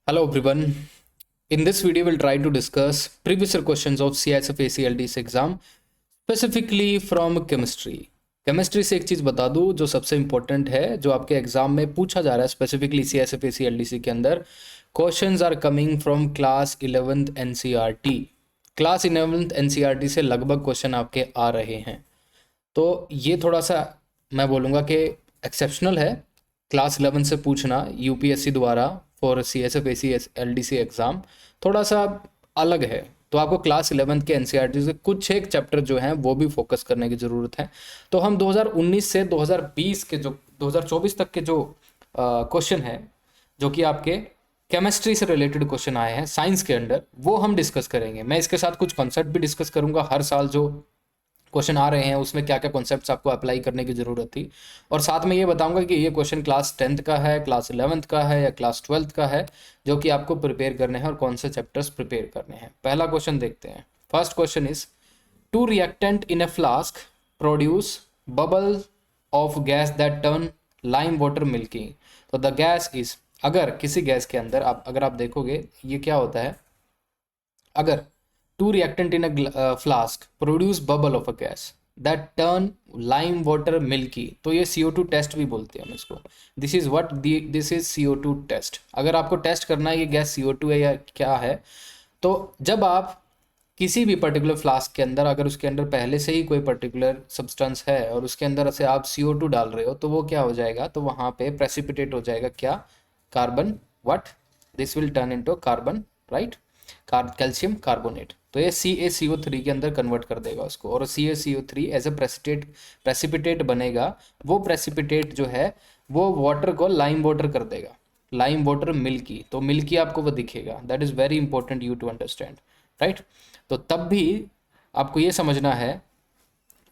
Hello everyone. In this video, we'll try to discuss previous year questions of CISF ACLDC exam, specifically from chemistry. Chemistry से एक चीज़ बता दूं जो सबसे important है, जो आपके एग्जाम में पूछा जा रहा है स्पेसिफिकली CISF ACLDC के अंदर। Questions are coming from class 11th NCERT। Class 11th NCERT से लगभग क्वेश्चन आपके आ रहे हैं, तो ये थोड़ा सा मैं बोलूँगा कि एक्सेप्शनल है क्लास 11 से पूछना यूपीएससी द्वारा फॉर CISF ACLDC एग्ज़ाम, थोड़ा सा अलग है। तो आपको क्लास 11 के एनसीईआरटी से कुछ एक चैप्टर जो हैं वो भी फोकस करने की ज़रूरत है। तो हम 2019 से 2020 के जो 2024 तक के जो क्वेश्चन है, जो कि आपके केमिस्ट्री से रिलेटेड क्वेश्चन आए हैं साइंस के अंडर, वो हम डिस्कस करेंगे। मैं इसके साथ कुछ कॉन्सेप्ट भी डिस्कस करूंगा। हर साल जो क्वेश्चन आ रहे हैं उसमें क्या क्या कॉन्सेप्ट्स आपको अप्लाई करने की ज़रूरत थी, और साथ में ये बताऊंगा कि ये क्वेश्चन क्लास 10th का है, क्लास 11th का है या क्लास 12th का है, जो कि आपको प्रिपेयर करने हैं और कौन से चैप्टर्स प्रिपेयर करने हैं। पहला क्वेश्चन देखते हैं। First question is two reactant in a flask produce bubble of gas that turn lime water milky. तो द गैस इज, अगर किसी गैस के अंदर अगर आप देखोगे ये क्या होता है, अगर two reactant in a flask produce bubble of a gas that turn lime water milky, तो ये CO2 टेस्ट भी बोलते हैं हम इसको। This is what this is CO2 test. अगर आपको टेस्ट करना है ये गैस CO2 है या क्या है, तो जब आप किसी भी पर्टिकुलर फ्लास्क के अंदर, अगर उसके अंदर पहले से ही कोई पर्टिकुलर सब्सटेंस है और उसके अंदर से आप CO2 डाल रहे हो, तो वो क्या हो जाएगा, तो वहाँ पे प्रेसिपिटेट हो जाएगा क्या, carbon, what, this will turn into carbon, right, calcium carbonate. तो ये CaCO3 के अंदर कन्वर्ट कर देगा उसको, और CaCO3 एज ए प्रेसिपिटेट बनेगा। वो प्रेसिपिटेट जो है वो वाटर को लाइम वाटर कर देगा, लाइम वाटर मिल्की। तो मिल्की आपको वो दिखेगा। That is very important you to understand, right. तो तब भी आपको ये समझना है,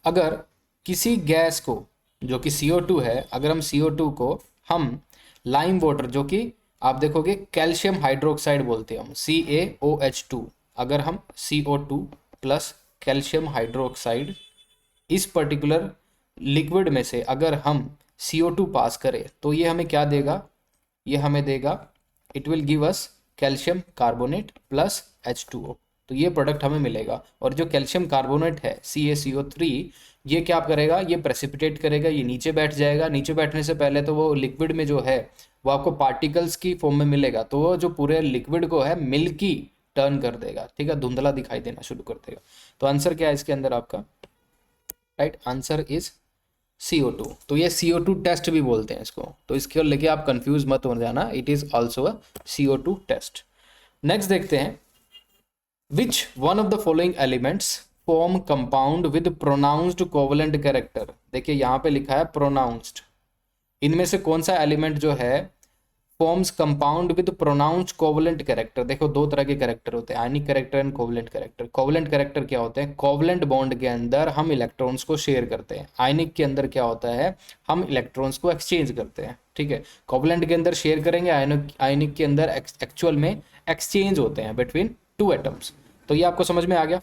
अगर किसी गैस को जो कि CO2 है, अगर हम CO2 को हम लाइम वाटर, जो कि आप देखोगे कैल्शियम हाइड्रोक्साइड बोलते हैं हम, CaOH2, अगर हम CO2 प्लस कैल्शियम हाइड्रोक्साइड इस पर्टिकुलर लिक्विड में से अगर हम CO2 पास करें, तो ये हमें क्या देगा, ये हमें देगा, it will give us calcium carbonate plus H2O। तो ये प्रोडक्ट हमें मिलेगा। और जो कैल्शियम कार्बोनेट है CaCO3, ये क्या करेगा, ये प्रेसिपिटेट करेगा, ये नीचे बैठ जाएगा। नीचे बैठने से पहले तो वो लिक्विड में जो है वो आपको पार्टिकल्स की फॉर्म में मिलेगा, तो वो जो पूरे लिक्विड को है मिल्की टर्न कर देगा, ठीक है, धुंधला दिखाई देना शुरू कर देगा। तो आंसर क्या है इसके अंदर आपका, राइट, आंसर इज CO2। तो ये CO2 टेस्ट भी बोलते हैं इसको, तो इसको लेके आप कंफ्यूज मत हो जाना, it is also a CO2 test. Next देखते हैं, Which one of the following elements form compound with pronounced covalent character? देखिए यहाँ पे लिखा है pronounced। इनमें से कौन सा एलिमेंट जो है forms compound with pronounced covalent character. देखो दो तरह के कैरेक्टर होते हैं, आयनिक character and covalent character. Covalent character क्या होते हैं, कोवलेंट बॉन्ड के अंदर हम इलेक्ट्रॉन्स को शेयर करते हैं। आयनिक के अंदर क्या होता है, हम इलेक्ट्रॉन्स को एक्सचेंज करते हैं, ठीक है। कोवलेंट के अंदर शेयर करेंगे, आयनिक के अंदर एक्चुअल में एक्सचेंज होते हैं बिटवीन टू एटम्स। तो ये आपको समझ में आ गया,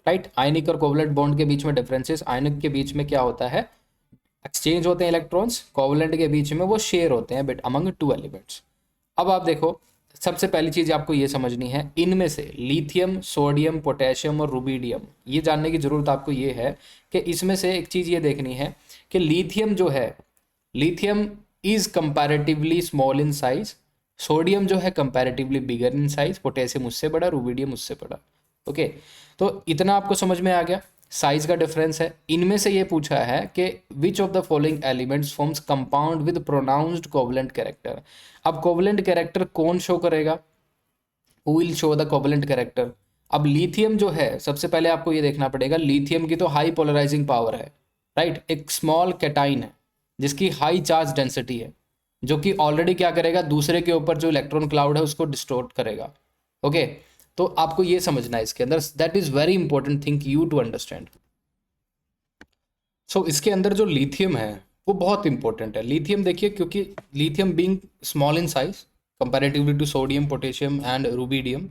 राइट। आयनिक और कोवलेंट बॉन्ड के बीच में डिफरेंसेस, आयनिक के बीच में क्या होता है, एक्सचेंज होते हैं इलेक्ट्रॉन्स, कोवलेंट के बीच में वो शेयर होते हैं बिट अमंग टू एलिमेंट्स। अब आप देखो, सबसे पहली चीज आपको ये समझनी है, इनमें से लिथियम, सोडियम, पोटेशियम और रुबिडियम, ये जानने की जरूरत आपको ये है कि इसमें से एक चीज ये देखनी है कि लिथियम जो है, lithium is comparatively small in size, sodium जो है comparatively bigger in size, potassium उससे बड़ा, रुबिडियम उससे बड़ा। ओके, तो इतना आपको समझ में आ गया, साइज का डिफरेंस है। इनमें से ये पूछा है कि विच of the following elements forms compound with pronounced covalent character. अब कोवलेंट कैरेक्टर कौन शो करेगा, who will show the covalent character. अब लिथियम जो है, सबसे पहले आपको ये देखना पड़ेगा, लिथियम की तो हाई पोलराइजिंग पावर है, राइट, एक स्मॉल कैटाइन है जिसकी हाई चार्ज डेंसिटी है, जो कि ऑलरेडी क्या करेगा, दूसरे के ऊपर जो इलेक्ट्रॉन क्लाउड है उसको डिस्टोर्ट करेगा। ओके, तो आपको ये समझना है इसके अंदर, that is very important thing you to understand. So इसके अंदर जो लिथियम है वो बहुत इंपॉर्टेंट है। लिथियम देखिए, क्योंकि lithium being small in size comparatively to sodium, potassium and rubidium,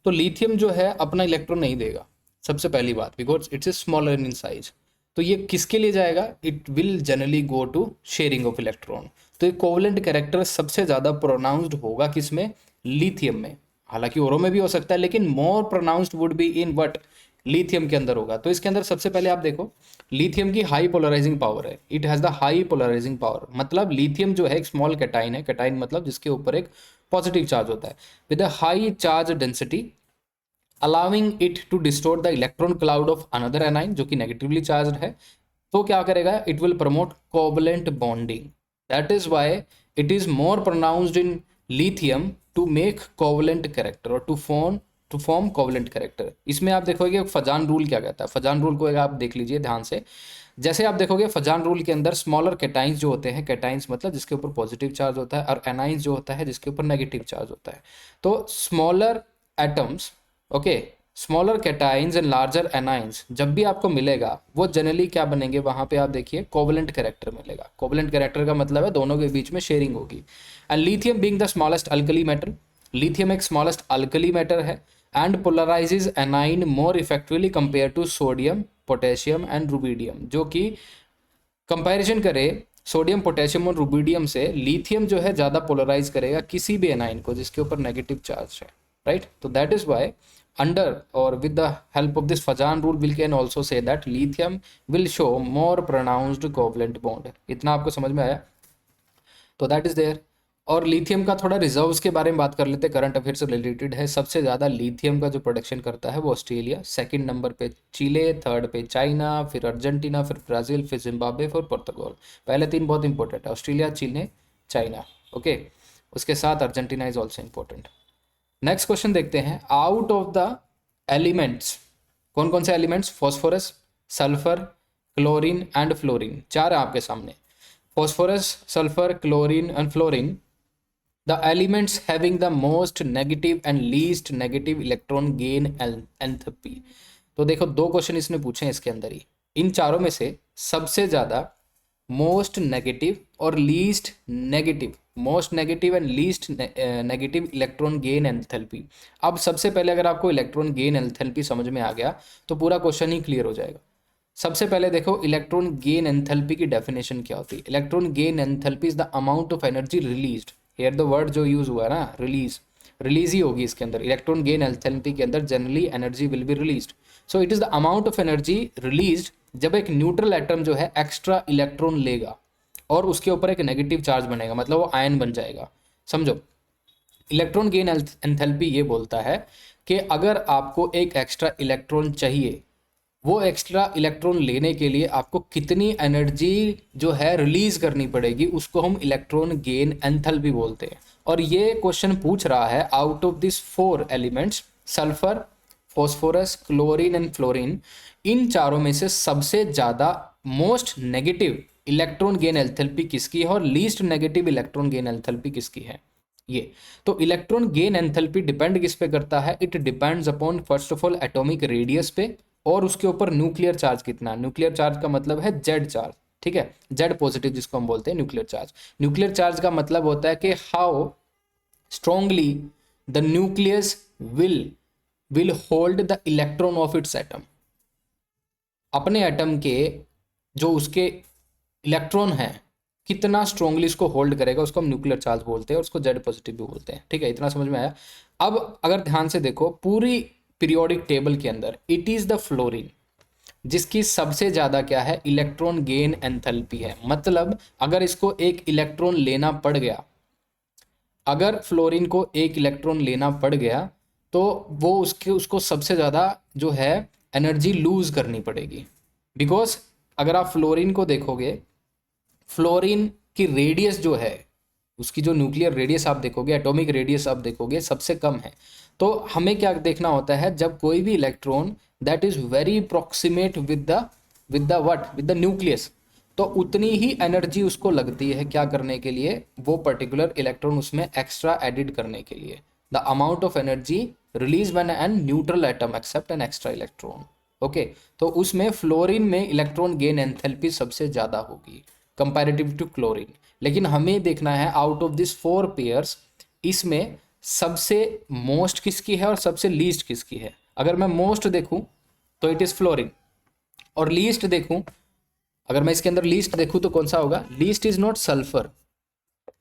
तो लिथियम जो है अपना इलेक्ट्रॉन नहीं देगा, सबसे पहली बात, because it's is smaller in size. तो ये किसके लिए जाएगा, it will generally go to sharing of electron. तो ये कोवलेंट कैरेक्टर सबसे ज़्यादा प्रोनाउंस्ड होगा किसमें, लिथियम में, हालांकि औरों में भी हो सकता है लेकिन more pronounced would be in what, lithium के अंदर होगा। तो इसके अंदर सबसे पहले आप देखो लिथियम की हाई पोलराइजिंग पावर है, it has the high polarising power, मतलब लिथियम जो है एक स्मॉल कैटाइन है, कैटाइन मतलब जिसके ऊपर एक पॉजिटिव चार्ज होता है, with a high charge density allowing it to distort the electron cloud of another anion जो कि नेगेटिवली चार्ज है। तो क्या करेगा, it will promote covalent bonding, that is why it is more pronounced in lithium to make covalent character और to form covalent character. इसमें आप देखोगे फजान रूल क्या कहता है, फजान रूल को आप देख लीजिए ध्यान से। जैसे आप देखोगे फजान रूल के अंदर स्मॉलर कैटाइंस जो होते हैं, कैटाइंस मतलब जिसके ऊपर पॉजिटिव चार्ज होता है, और एनाइंस जो होता है जिसके ऊपर नेगेटिव चार्ज होता है। तो smaller atoms, okay, smaller cations and larger anions जब भी आपको मिलेगा वो जनरली क्या बनेंगे, वहां पे आप देखिए कोवलेंट कैरेक्टर मिलेगा। कोवलेंट कैरेक्टर का मतलब है दोनों के बीच में शेयरिंग होगी। And lithium being the smallest alkali metal, lithium एक स्मॉलेस्ट अल्कली मेटल है and polarises anion more effectively compare to sodium, potassium and rubidium, जो कि कंपैरिजन करें सोडियम, पोटेशियम और रुबिडियम से, लिथियम जो है ज़्यादा पोलराइज करेगा किसी भी एनाइन को जिसके ऊपर नेगेटिव चार्ज है, राइट। तो that is why under or with the help of this Fajan rule we can also say that lithium will show more pronounced covalent bond। इतना आपको समझ में आया? तो दैट इज देयर। और लिथियम का थोड़ा रिजर्व्स के बारे में बात कर लेते हैं, करंट अफेयर से रिलेटेड है। सबसे ज़्यादा लिथियम का जो प्रोडक्शन करता है वो ऑस्ट्रेलिया, सेकंड नंबर पे चिले, थर्ड पे चाइना, फिर अर्जेंटीना, फिर ब्राज़ील, फिर जिम्बाब्वे, फिर पुर्तगाल। पहले तीन बहुत इंपॉर्टेंट है, ऑस्ट्रेलिया, चिले, चाइना, ओके। उसके साथ Argentina is also important. Next question देखते हैं, आउट ऑफ द एलिमेंट्स, कौन कौन से elements, phosphorus, sulphur, chlorine and fluorine, चार है आपके सामने, phosphorus, sulphur, chlorine and fluorine, the elements having the most negative and least negative electron gain enthalpy. तो देखो दो क्वेश्चन इसने पूछे हैं इसके अंदर ही, इन चारों में से सबसे ज़्यादा मोस्ट नेगेटिव और least negative, most negative and least negative electron gain enthalpy. अब सबसे पहले अगर आपको इलेक्ट्रॉन गेन एंथैल्पी समझ में आ गया तो पूरा क्वेश्चन ही क्लियर हो जाएगा। सबसे पहले देखो इलेक्ट्रॉन गेन एंथैल्पी की डेफिनेशन क्या होती है। Electron gain enthalpy is the amount of energy released, here the word जो यूज हुआ है ना, रिलीज ही होगी इसके अंदर। इलेक्ट्रॉन गेन एंथैल्पी के अंदर generally energy will be released, so it is the amount of energy released जब एक न्यूट्रल एटम जो है एक्स्ट्रा इलेक्ट्रॉन लेगा और उसके ऊपर एक नेगेटिव चार्ज बनेगा, मतलब वो आयन बन जाएगा। समझो, इलेक्ट्रॉन गेन एंथैल्पी ये बोलता है कि अगर आपको एक एक्स्ट्रा इलेक्ट्रॉन चाहिए, वो एक्स्ट्रा इलेक्ट्रॉन लेने के लिए आपको कितनी एनर्जी जो है रिलीज करनी पड़ेगी, उसको हम इलेक्ट्रॉन गेन एंथैल्पी बोलते हैं। और ये क्वेश्चन पूछ रहा है out of this four elements, sulphur, phosphorus, chlorine and fluorine, इन चारों में से सबसे ज़्यादा most negative electron gain enthalpy किसकी है और least negative electron gain enthalpy किसकी है। ये तो इलेक्ट्रॉन गेन एंथैल्पी डिपेंड किस पे करता है, it depends upon first of all atomic radius पे और उसके ऊपर न्यूक्लियर चार्ज कितना। न्यूक्लियर चार्ज का मतलब है जेड चार्ज, ठीक है, जेड पॉजिटिव जिसको हम बोलते हैं न्यूक्लियर चार्ज। न्यूक्लियर चार्ज का मतलब होता है कि how strongly the nucleus will hold the electron of its atom. अपने एटम के जो उसके इलेक्ट्रॉन है कितना स्ट्रॉन्गली इसको होल्ड करेगा, उसको हम न्यूक्लियर चार्ज बोलते हैं और उसको जेड पॉजिटिव भी बोलते हैं, ठीक है। इतना समझ में आया? अब अगर ध्यान से देखो पूरी पीरियोडिक टेबल के अंदर इट इज द फ्लोरीन जिसकी सबसे ज़्यादा क्या है, इलेक्ट्रॉन गेन एंथैल्पी है। मतलब अगर इसको एक इलेक्ट्रॉन लेना पड़ गया, अगर फ्लोरीन को एक इलेक्ट्रॉन लेना पड़ गया तो वो उसको सबसे ज़्यादा जो है एनर्जी लूज करनी पड़ेगी। बिकॉज अगर आप फ्लोरीन को देखोगे, फ्लोरीन की रेडियस जो है, उसकी जो न्यूक्लियर रेडियस आप देखोगे, एटॉमिक रेडियस आप देखोगे सबसे कम है। तो हमें क्या देखना होता है, जब कोई भी electron that is very approximate with the nucleus, तो उतनी ही एनर्जी उसको लगती है क्या करने के लिए, वो पर्टिकुलर इलेक्ट्रॉन उसमें एक्स्ट्रा एडिड करने के लिए। The amount of energy release when an neutral atom accept an extra electron, okay. तो उसमें फ्लोरीन में इलेक्ट्रॉन गेन एंथैल्पी सबसे ज़्यादा होगी कंपैरेटिव टू क्लोरीन। लेकिन हमें देखना है out of this four pairs इसमें सबसे मोस्ट किसकी है और सबसे लीस्ट किसकी है। अगर मैं मोस्ट देखूं तो इट इज़ फ्लोरीन, और लीस्ट देखूं, अगर मैं इसके अंदर लीस्ट देखूं तो कौन सा होगा, least is not sulphur,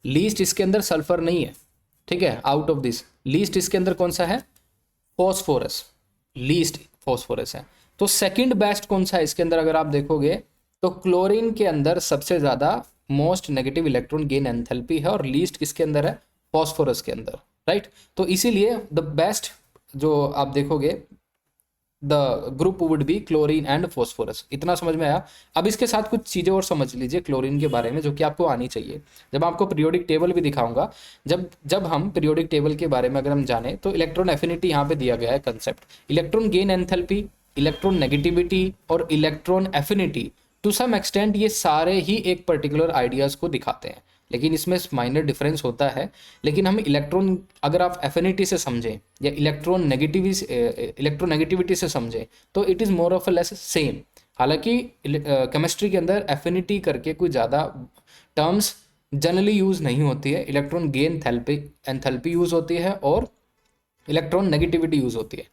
least इसके अंदर सल्फर नहीं है, ठीक है, आउट ऑफ दिस लीस्ट इसके अंदर कौन सा है, फॉस्फोरस, लीस्ट फॉस्फोरस है। तो सेकंड बेस्ट कौन सा है इसके अंदर, अगर आप देखोगे तो क्लोरीन के अंदर सबसे ज़्यादा most negative electron gain enthalpy है, और लीस्ट किसके अंदर है, फॉस्फोरस के अंदर, राइट। तो इसीलिए द बेस्ट जो आप देखोगे the group would be chlorine and phosphorus. इतना समझ में आया। अब इसके साथ कुछ चीज़ें और समझ लीजिए क्लोरीन के बारे में जो कि आपको आनी चाहिए। जब आपको पीरियोडिक टेबल भी दिखाऊंगा, जब जब हम पीरियोडिक टेबल के बारे में अगर हम जाने तो इलेक्ट्रॉन एफिनिटी यहाँ पे दिया गया है concept, electron gain enthalpy, electron negativity और electron affinity, to some extent ये सारे ही एक पर्टिकुलर आइडियाज़ को दिखाते हैं, लेकिन इसमें माइनर डिफरेंस होता है। लेकिन हम इलेक्ट्रॉन अगर आप एफिनिटी से समझें या इलेक्ट्रोनेगेटिविटी से समझें तो it is more of less same. हालांकि केमिस्ट्री के अंदर एफिनिटी करके कोई ज़्यादा टर्म्स जनरली यूज़ नहीं होती है, इलेक्ट्रॉन गेन एंथैल्पी यूज़ होती है और इलेक्ट्रॉन नेगेटिविटी यूज़ होती है।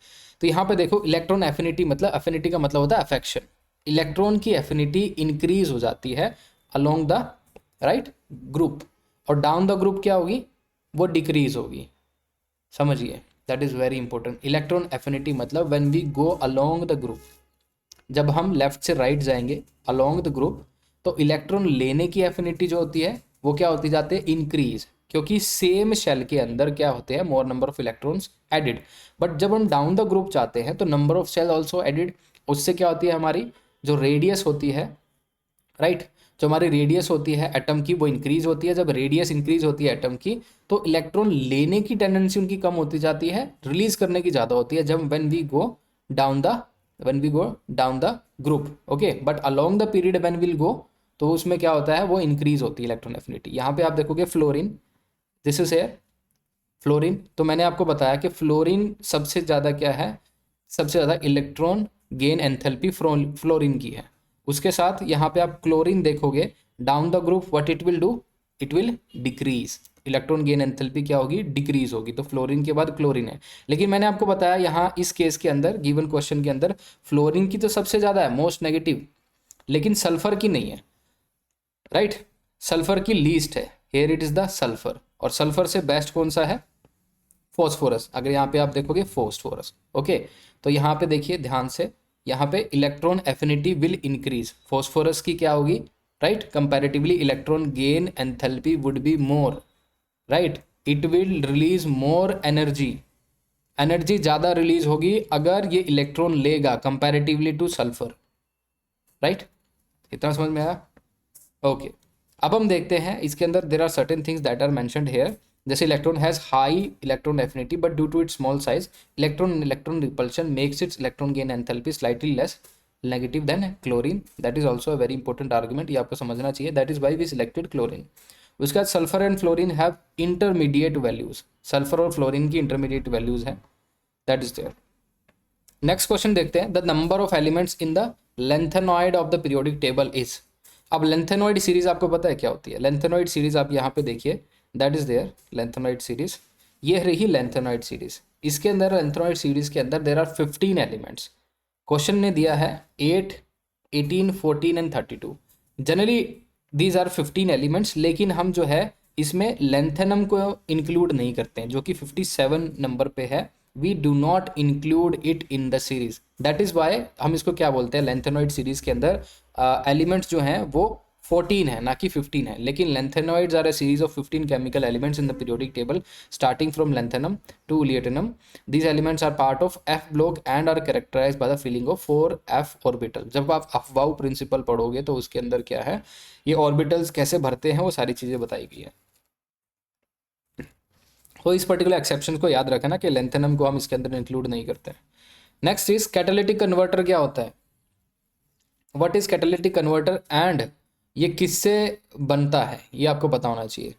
तो यहाँ पे देखो इलेक्ट्रॉन एफिनिटी मतलब, एफिनिटी का मतलब होता है अफेक्शन, इलेक्ट्रॉन की एफिनिटी इंक्रीज हो जाती है अलोंग द राइट ग्रुप, और डाउन द ग्रुप क्या होगी, वो डिक्रीज होगी। समझिए, that is very important. Electron affinity मतलब when we go along the group, जब हम लेफ्ट से राइट जाएंगे अलोंग द ग्रुप तो इलेक्ट्रॉन लेने की एफिनिटी जो होती है वो क्या होती जाती है, इंक्रीज, क्योंकि सेम शेल के अंदर क्या होते हैं, मोर number of electrons added. But जब हम डाउन द ग्रुप जाते हैं तो number of shell also added, उससे क्या होती है, हमारी जो रेडियस होती है, राइट, जो हमारी रेडियस होती है एटम की वो इंक्रीज होती है। जब रेडियस इंक्रीज होती है एटम की तो इलेक्ट्रॉन लेने की टेंडेंसी उनकी कम होती जाती है, रिलीज करने की ज़्यादा होती है जब when we go down the group. Okay, but along the period when will go तो उसमें क्या होता है, वो इंक्रीज होती है इलेक्ट्रॉन एफिनिटी। यहाँ पे आप देखोगे fluorine, this is air fluorine, तो मैंने आपको बताया कि फ्लोरीन सबसे ज़्यादा क्या है, सबसे ज़्यादा इलेक्ट्रॉन गेन एंथैल्पी फ्लोरीन की है। उसके साथ यहाँ पे आप क्लोरीन देखोगे down the group what it will do, it will decrease, electron gain enthalpy क्या होगी, डिक्रीज होगी। तो फ्लोरीन के बाद क्लोरीन है। लेकिन मैंने आपको बताया यहाँ इस केस के अंदर, गिवन क्वेश्चन के अंदर फ्लोरीन की तो सबसे ज़्यादा है, मोस्ट नेगेटिव, लेकिन सल्फर की नहीं है, राइट, सल्फर की लीस्ट है। Here it is the sulphur, और सल्फर से बेस्ट कौन सा है, फॉस्फोरस। अगर यहाँ पे आप देखोगे फॉस्फोरस, ओके, तो यहाँ पे देखिए ध्यान से, यहाँ पे electron affinity will increase, phosphorus की क्या होगी, right, comparatively electron gain enthalpy would be more, right, it will release more energy, energy ज़्यादा रिलीज होगी अगर ये इलेक्ट्रॉन लेगा कंपैरेटिवली टू सल्फर, राइट। इतना समझ में आया, ओके। अब हम देखते हैं इसके अंदर there are certain things that are mentioned here, जैसे electron has high electron affinity but due to its small size electron repulsion makes its electron gain enthalpy slightly less negative than chlorine, that is also a very important argument, ये आपको समझना चाहिए, that is why we selected chlorine. उसके बाद sulphur and fluorine have intermediate values, sulphur और fluorine की intermediate values हैं, that is there. Next question देखते हैं, the number of elements in the lanthanoid of the periodic table is. अब lanthanoid series आपको पता है क्या होती है, लेंथेनॉइड सीरीज आप यहाँ पे देखिए, that is there lanthanoid series, ये रही लेंथेनॉइड सीरीज। इसके अंदर लेंथेनॉइड सीरीज के अंदर देर आर 15 एलिमेंट्स। क्वेश्चन ने दिया है 8, 18, 14 and 32। Generally these are 15 elements, लेकिन हम जो है इसमें लेंथेनम को इंक्लूड नहीं करते हैं जो कि 57 नंबर पे है, we do not include it in the series, that is why हम इसको क्या बोलते हैं, लेंथेनॉइड सीरीज के अंदर एलिमेंट्स जो हैं वो 14 है ना कि 15 है। लेकिन lanthanoids are a series of 15 chemical elements in the periodic table starting from lanthanum to lutetium. These elements are part of F block and are characterised by the filling of 4 F orbital. जब आप अफवाउ principal पढ़ोगे तो उसके अंदर क्या है, ये orbitals कैसे भरते हैं वो सारी चीज़ें बताई गई है। तो इस पर्टिकुलर एक्सेप्शन को याद रखें ना कि लेंथेनम को हम इसके अंदर इंक्लूड नहीं करते हैं। नेक्स्ट इज कैटालिटिक कन्वर्टर क्या होता है, what is catalytic converter and ये किससे बनता है ये आपको पता होना चाहिए।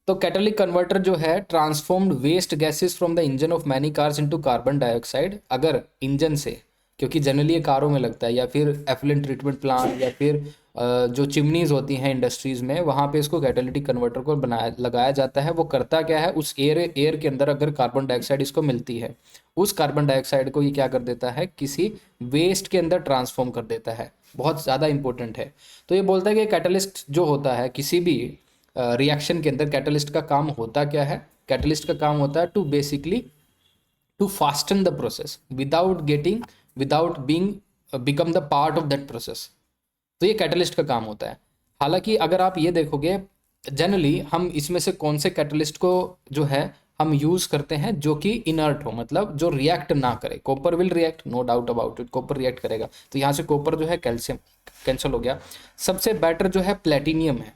तो कैटालिटिक कन्वर्टर जो है transformed waste gases from the engine of many cars into carbon dioxide. अगर इंजन से, क्योंकि जनरली ये कारों में लगता है या फिर एफिलेंट ट्रीटमेंट प्लांट या फिर जो चिमनीज होती हैं इंडस्ट्रीज़ में, वहाँ पे इसको कैटालिटिक कन्वर्टर को लगाया जाता है। वो करता क्या है, उस एयर के अंदर अगर कार्बन डाइऑक्साइड इसको मिलती है, उस कार्बन डाइऑक्साइड को ये क्या कर देता है, किसी वेस्ट के अंदर ट्रांसफॉर्म कर देता है। बहुत ज़्यादा इंपॉर्टेंट है। तो ये बोलता है कि कैटलिस्ट जो होता है किसी भी रिएक्शन के अंदर, कैटलिस्ट का काम होता क्या है, कैटलिस्ट का काम होता है to basically to fasten the process without being become the part of that process. तो ये कैटलिस्ट का काम होता है। हालांकि अगर आप ये देखोगे जनरली हम इसमें से कौन से कैटलिस्ट को जो है हम यूज़ करते हैं जो कि इनर्ट हो, मतलब जो रिएक्ट ना करे। Copper will react, no doubt about it, copper react करेगा। तो यहाँ से कॉपर जो है कैल्शियम कैंसिल हो गया। सबसे बेटर जो है प्लेटिनियम है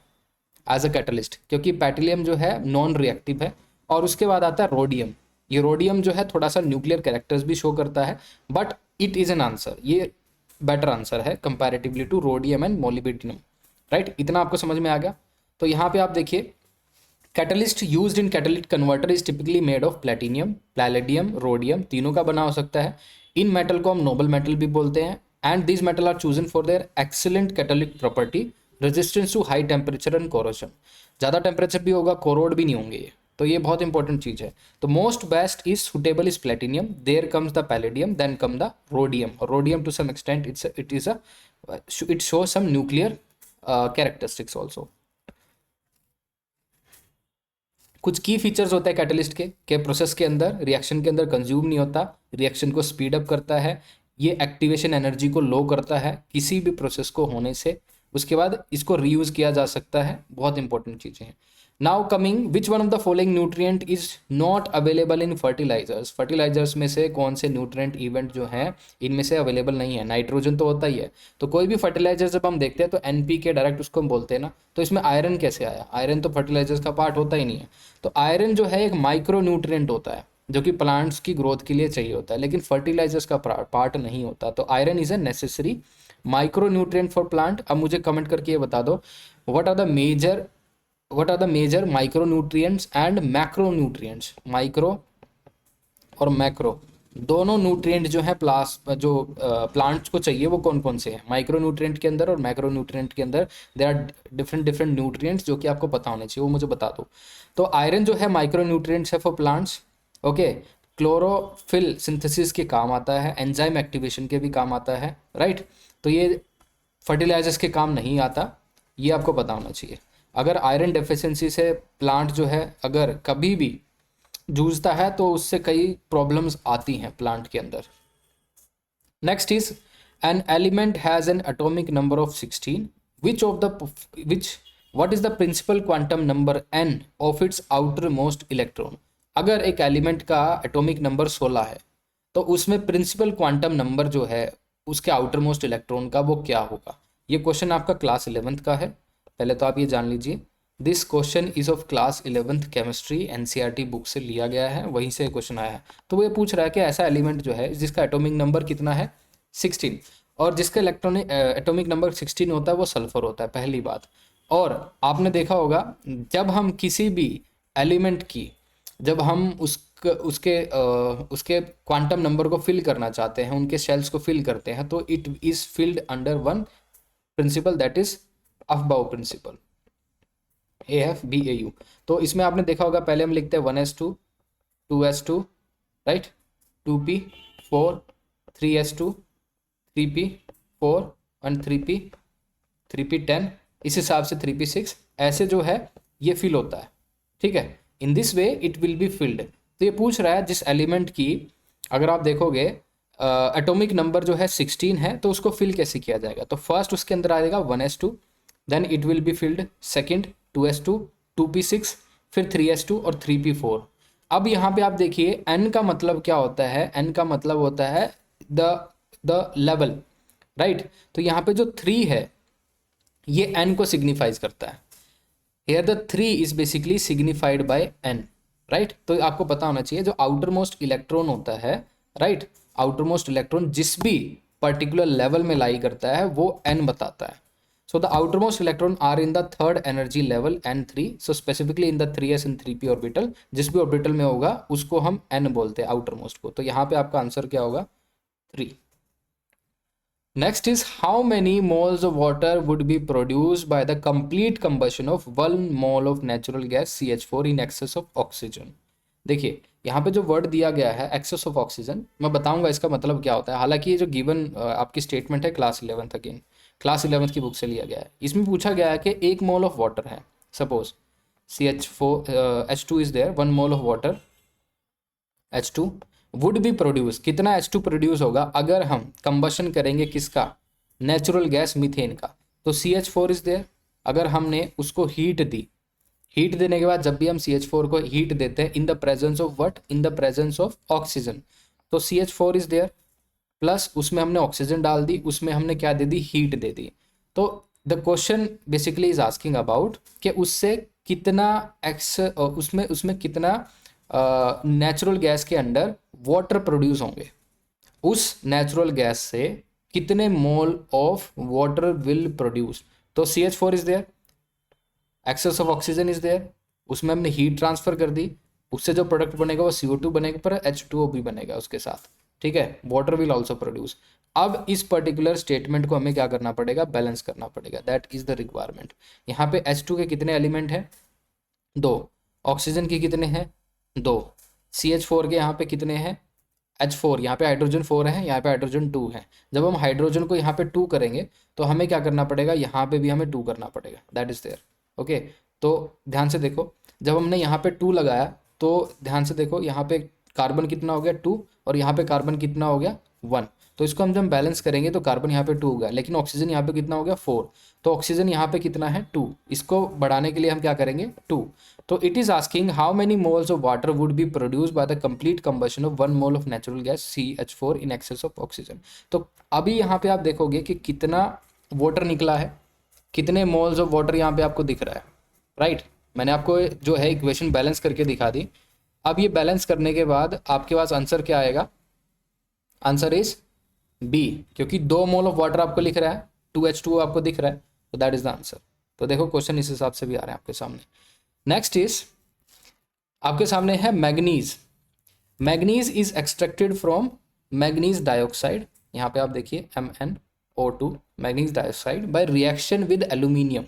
एज अ कैटलिस्ट, क्योंकि पैटिलियम जो है नॉन रिएक्टिव है। और उसके बाद आता है रोडियम। ये रोडियम जो है थोड़ा सा न्यूक्लियर कैरेक्टर्स भी शो करता है, but it is an answer, ये बेटर आंसर है comparatively to rhodium and molybdenum, right. इतना आपको समझ में आ गया। तो यहाँ पे आप देखिए catalyst used in catalyst converter is typically made of platinum, palladium, rhodium, तीनों का बना हो सकता है। इन मेटल को हम नोबल मेटल भी बोलते हैं। And this metal are chosen for their excellent catalytic property, resistance to high temperature and corrosion. ज़्यादा टेम्परेचर भी होगा, कोरोड भी नहीं होंगे ये, तो ये बहुत इंपॉर्टेंट चीज़ है। तो most best is suitable is platinum, there comes the palladium, then come the rhodium. Rhodium to some extent it show some nuclear characteristics also. कुछ की फीचर्स होते हैं कैटलिस्ट के प्रोसेस के अंदर, रिएक्शन के अंदर कंज्यूम नहीं होता, रिएक्शन को स्पीड अप करता है, ये एक्टिवेशन एनर्जी को लो करता है किसी भी प्रोसेस को होने से। उसके बाद इसको रीयूज़ किया जा सकता है, बहुत इंपॉर्टेंट चीज़ें हैं। Now coming, which one of the following nutrient is not available in fertilisers. Fertilisers में से कौन से न्यूट्रिएंट इवेंट जो हैं इनमें से अवेलेबल नहीं है। नाइट्रोजन तो होता ही है, तो कोई भी फर्टिलाइजर जब हम देखते हैं तो NPK डायरेक्ट उसको हम बोलते हैं ना। तो इसमें आयरन कैसे आया? आयरन तो फर्टिलाइजर्स का पार्ट होता ही नहीं है। तो आयरन जो है एक माइक्रो न्यूट्रिएंट होता है जो कि प्लांट्स की ग्रोथ के लिए चाहिए होता है, लेकिन फर्टिलाइजर्स का पार्ट नहीं होता। तो iron is a necessary micro nutrient for plant. अब मुझे कमेंट करके ये बता दो, what are the major micro nutrients and macro nutrients. Micro और मैक्रो दोनों न्यूट्रिएंट जो है प्लांट्स को चाहिए वो कौन कौन से हैं? माइक्रो न्यूट्रिएंट के अंदर और मैक्रो न्यूट्रिएंट के अंदर देयर आर डिफरेंट न्यूट्रिएंट्स जो कि आपको पता होने चाहिए, वो मुझे बता दो। तो आयरन जो है माइक्रो न्यूट्रिएंट्स है for plants, okay. Chlorophyll synthesis के काम आता है, एंजाइम एक्टिवेशन के भी काम आता है, राइट। तो ये फर्टिलाइजर्स के काम नहीं आता, ये आपको पता होना चाहिए। अगर आयरन डेफिशिएंसी से प्लांट जो है अगर कभी भी जूझता है तो उससे कई प्रॉब्लम्स आती हैं प्लांट के अंदर। Next is an element has an atomic number of 16, what is the principal quantum number n of its outer most electron. अगर एक एलिमेंट का एटॉमिक नंबर 16 है तो उसमें प्रिंसिपल क्वांटम नंबर जो है उसके आउटर मोस्ट इलेक्ट्रॉन का वो क्या होगा। ये क्वेश्चन आपका क्लास 11th का है, पहले तो आप ये जान लीजिए। This question is of class 11th chemistry, NCERT book से लिया गया है, वहीं से क्वेश्चन आया है। तो वो ये पूछ रहा है कि ऐसा एलिमेंट जो है जिसका एटॉमिक नंबर कितना है 16, और जिसका एटॉमिक नंबर 16 होता है वो सल्फर होता है, पहली बात। और आपने देखा होगा जब हम किसी भी एलिमेंट की जब हम उसके क्वांटम नंबर को फिल करना चाहते हैं, उनके शेल्स को फिल करते हैं, तो it is filled under one principle, that is aufbau principle, AFBAU। तो इसमें आपने देखा होगा पहले हम लिखते हैं 1s2 2s2, right, 2p 4 3s2 3p 4 and 3p 10, इस हिसाब से 3p 6, ऐसे जो है ये फिल होता है, ठीक है। In this way it will be field. तो ये पूछ रहा है जिस एलिमेंट की अगर आप देखोगे एटॉमिक नंबर जो है 16 है तो उसको फिल कैसे किया जाएगा। तो फर्स्ट उसके अंदर आएगा 1s2, then it will be filled second 2s2 2p6, फिर 3s2 और 3p4। अब यहाँ पे आप देखिए n का मतलब क्या होता है, n का मतलब होता है द लेवल, राइट। तो यहाँ पे जो 3 है ये n को सिग्निफाइज करता है। Here the 3 is basically signified by n, right. तो आपको पता होना चाहिए जो आउटर मोस्ट इलेक्ट्रॉन होता है, राइट, आउटर मोस्ट इलेक्ट्रॉन जिस भी पर्टिकुलर लेवल में लाई करता है वो n बताता है। So the outer most electron are in the third energy level n3, so specifically in the 3s and 3p orbital, जिस भी ऑर्बिटल में होगा उसको हम n बोलते हैं आउटर मोस्ट को। तो यहाँ पे आपका आंसर क्या होगा 3। Next is how many moles of water would be produced by the complete combustion of 1 mole of natural gas CH4 in excess of oxygen। देखिए यहाँ पे जो वर्ड दिया गया है excess of oxygen, मैं बताऊंगा इसका मतलब क्या होता है। हालांकि ये जो गिवन आपकी स्टेटमेंट है class 11th, again class 11th की बुक से लिया गया है। इसमें पूछा गया है कि 1 मोल ऑफ वाटर है, suppose H2 is there, 1 mole of water H2 would be produce, कितना H2 प्रोड्यूस होगा अगर हम कंबशन करेंगे किसका, नेचुरल गैस मीथेन का। तो CH4 इज देयर, अगर हमने उसको हीट दी, हीट देने के बाद जब भी हम CH4 को हीट देते हैं in the presence of what, in the presence of oxygen, तो CH4 इज देयर प्लस उसमें हमने ऑक्सीजन डाल दी, उसमें हमने क्या दे दी, हीट दे दी। तो the question basically is asking about कि उससे कितना उसमें उसमें कितना नेचुरल गैस के अंडर वाटर प्रोड्यूस होंगे, उस नेचुरल गैस से कितने mole of water will produce. तो CH4 is there, excess of oxygen is there, उसमें हमने हीट ट्रांसफर कर दी, उससे जो प्रोडक्ट बनेगा वो CO2 बनेगा पर H2O भी बनेगा उसके साथ, ठीक है, वाटर विल ऑल्सो प्रोड्यूस। अब इस पर्टिकुलर स्टेटमेंट को हमें क्या करना पड़ेगा, बैलेंस करना पड़ेगा, दैट इज द रिक्वायरमेंट। यहाँ पे H2 के कितने एलिमेंट हैं, 2, ऑक्सीजन के कितने हैं, 2, CH4 के यहाँ पे कितने हैं, H4, यहाँ पे हाइड्रोजन 4 है, यहाँ पे हाइड्रोजन 2 है। जब हम हाइड्रोजन को यहाँ पे 2 करेंगे तो हमें क्या करना पड़ेगा, यहाँ पे भी हमें 2 करना पड़ेगा, दैट इज देयर। ओके, तो ध्यान से देखो, जब हमने यहाँ पे 2 लगाया तो ध्यान से देखो यहाँ पे कार्बन कितना हो गया 2 और यहाँ पे कार्बन कितना हो गया 1। तो इसको हम जब बैलेंस करेंगे तो कार्बन यहाँ पे 2 हो गया, लेकिन ऑक्सीजन यहाँ पे कितना हो गया 4। तो ऑक्सीजन यहाँ पे कितना है 2, इसको बढ़ाने के लिए हम क्या करेंगे 2। तो it is asking how many moles of water would be produce by the complete combustion of 1 mole of natural gas CH4 in excess of oxygen. तो अभी यहाँ पे आप देखोगे कि कितना वाटर निकला है, कितने मोल्स ऑफ वाटर यहाँ पे आपको दिख रहा है, राइट। मैंने आपको जो है इक्वेशन बैलेंस करके दिखा दी। अब ये बैलेंस करने के बाद आपके पास आंसर क्या आएगा, आंसर इज बी, क्योंकि 2 मोल ऑफ वाटर आपको लिख रहा है, 2H2O आपको दिख रहा है, तो दैट इज द आंसर। तो देखो क्वेश्चन इस हिसाब से भी आ रहे हैं आपके सामने। नेक्स्ट इज आपके सामने है manganese. Manganese is extracted from manganese dioxide, यहाँ पे आप देखिए MnO2 manganese dioxide by reaction with aluminium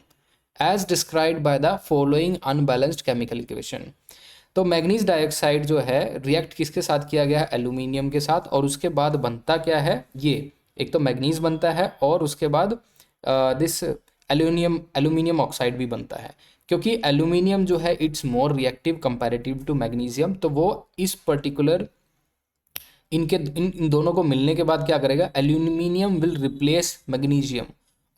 as described by the following unbalanced chemical equation. तो मैग्नीज डाइऑक्साइड जो है रिएक्ट किसके साथ किया गया है, एल्यूमिनियम के साथ, और उसके बाद बनता क्या है, ये एक तो मैग्नीज बनता है और उसके बाद दिस एल्यूमिनियम ऑक्साइड भी बनता है। क्योंकि एल्यूमिनियम जो है it's more reactive comparative to magnesium, तो वो इस पर्टिकुलर इन दोनों को मिलने के बाद क्या करेगा, एल्यूमिनियम विल रिप्लेस मैग्नीशियम,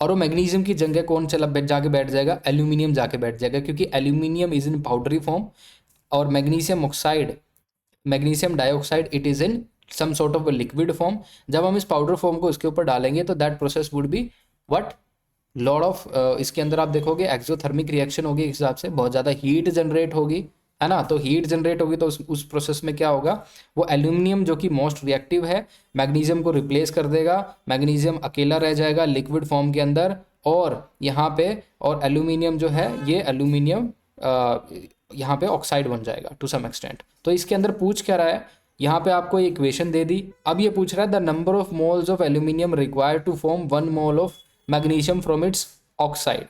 और वो मैग्नीशियम की जगह कौन जाके बैठ जाएगा, एल्यूमिनियम जाके बैठ जाएगा, क्योंकि aluminium is in powdery form और magnesium oxide, magnesium dioxide it is in some sort of liquid form. जब हम इस पाउडर फॉर्म को इसके ऊपर डालेंगे तो that process would be what, lot of इसके अंदर आप देखोगे एक्सोथर्मिक रिएक्शन होगी, इस हिसाब से बहुत ज़्यादा हीट जनरेट होगी, है ना। तो हीट जनरेट होगी तो उस प्रोसेस में क्या होगा, वो एल्यूमिनियम जो कि मोस्ट रिएक्टिव है मैग्नीशियम को रिप्लेस कर देगा, मैग्नीशियम अकेला रह जाएगा लिक्विड फॉर्म के अंदर, और यहाँ पे और एल्यूमिनियम जो है ये एल्यूमिनियम यहाँ पे ऑक्साइड बन जाएगा टू सम एक्सटेंट। तो इसके अंदर पूछ क्या रहा है, यहाँ पे आपको इक्वेशन दे दी, अब ये पूछ रहा है the number of moles of aluminium required to form 1 mole of magnesium from its oxide.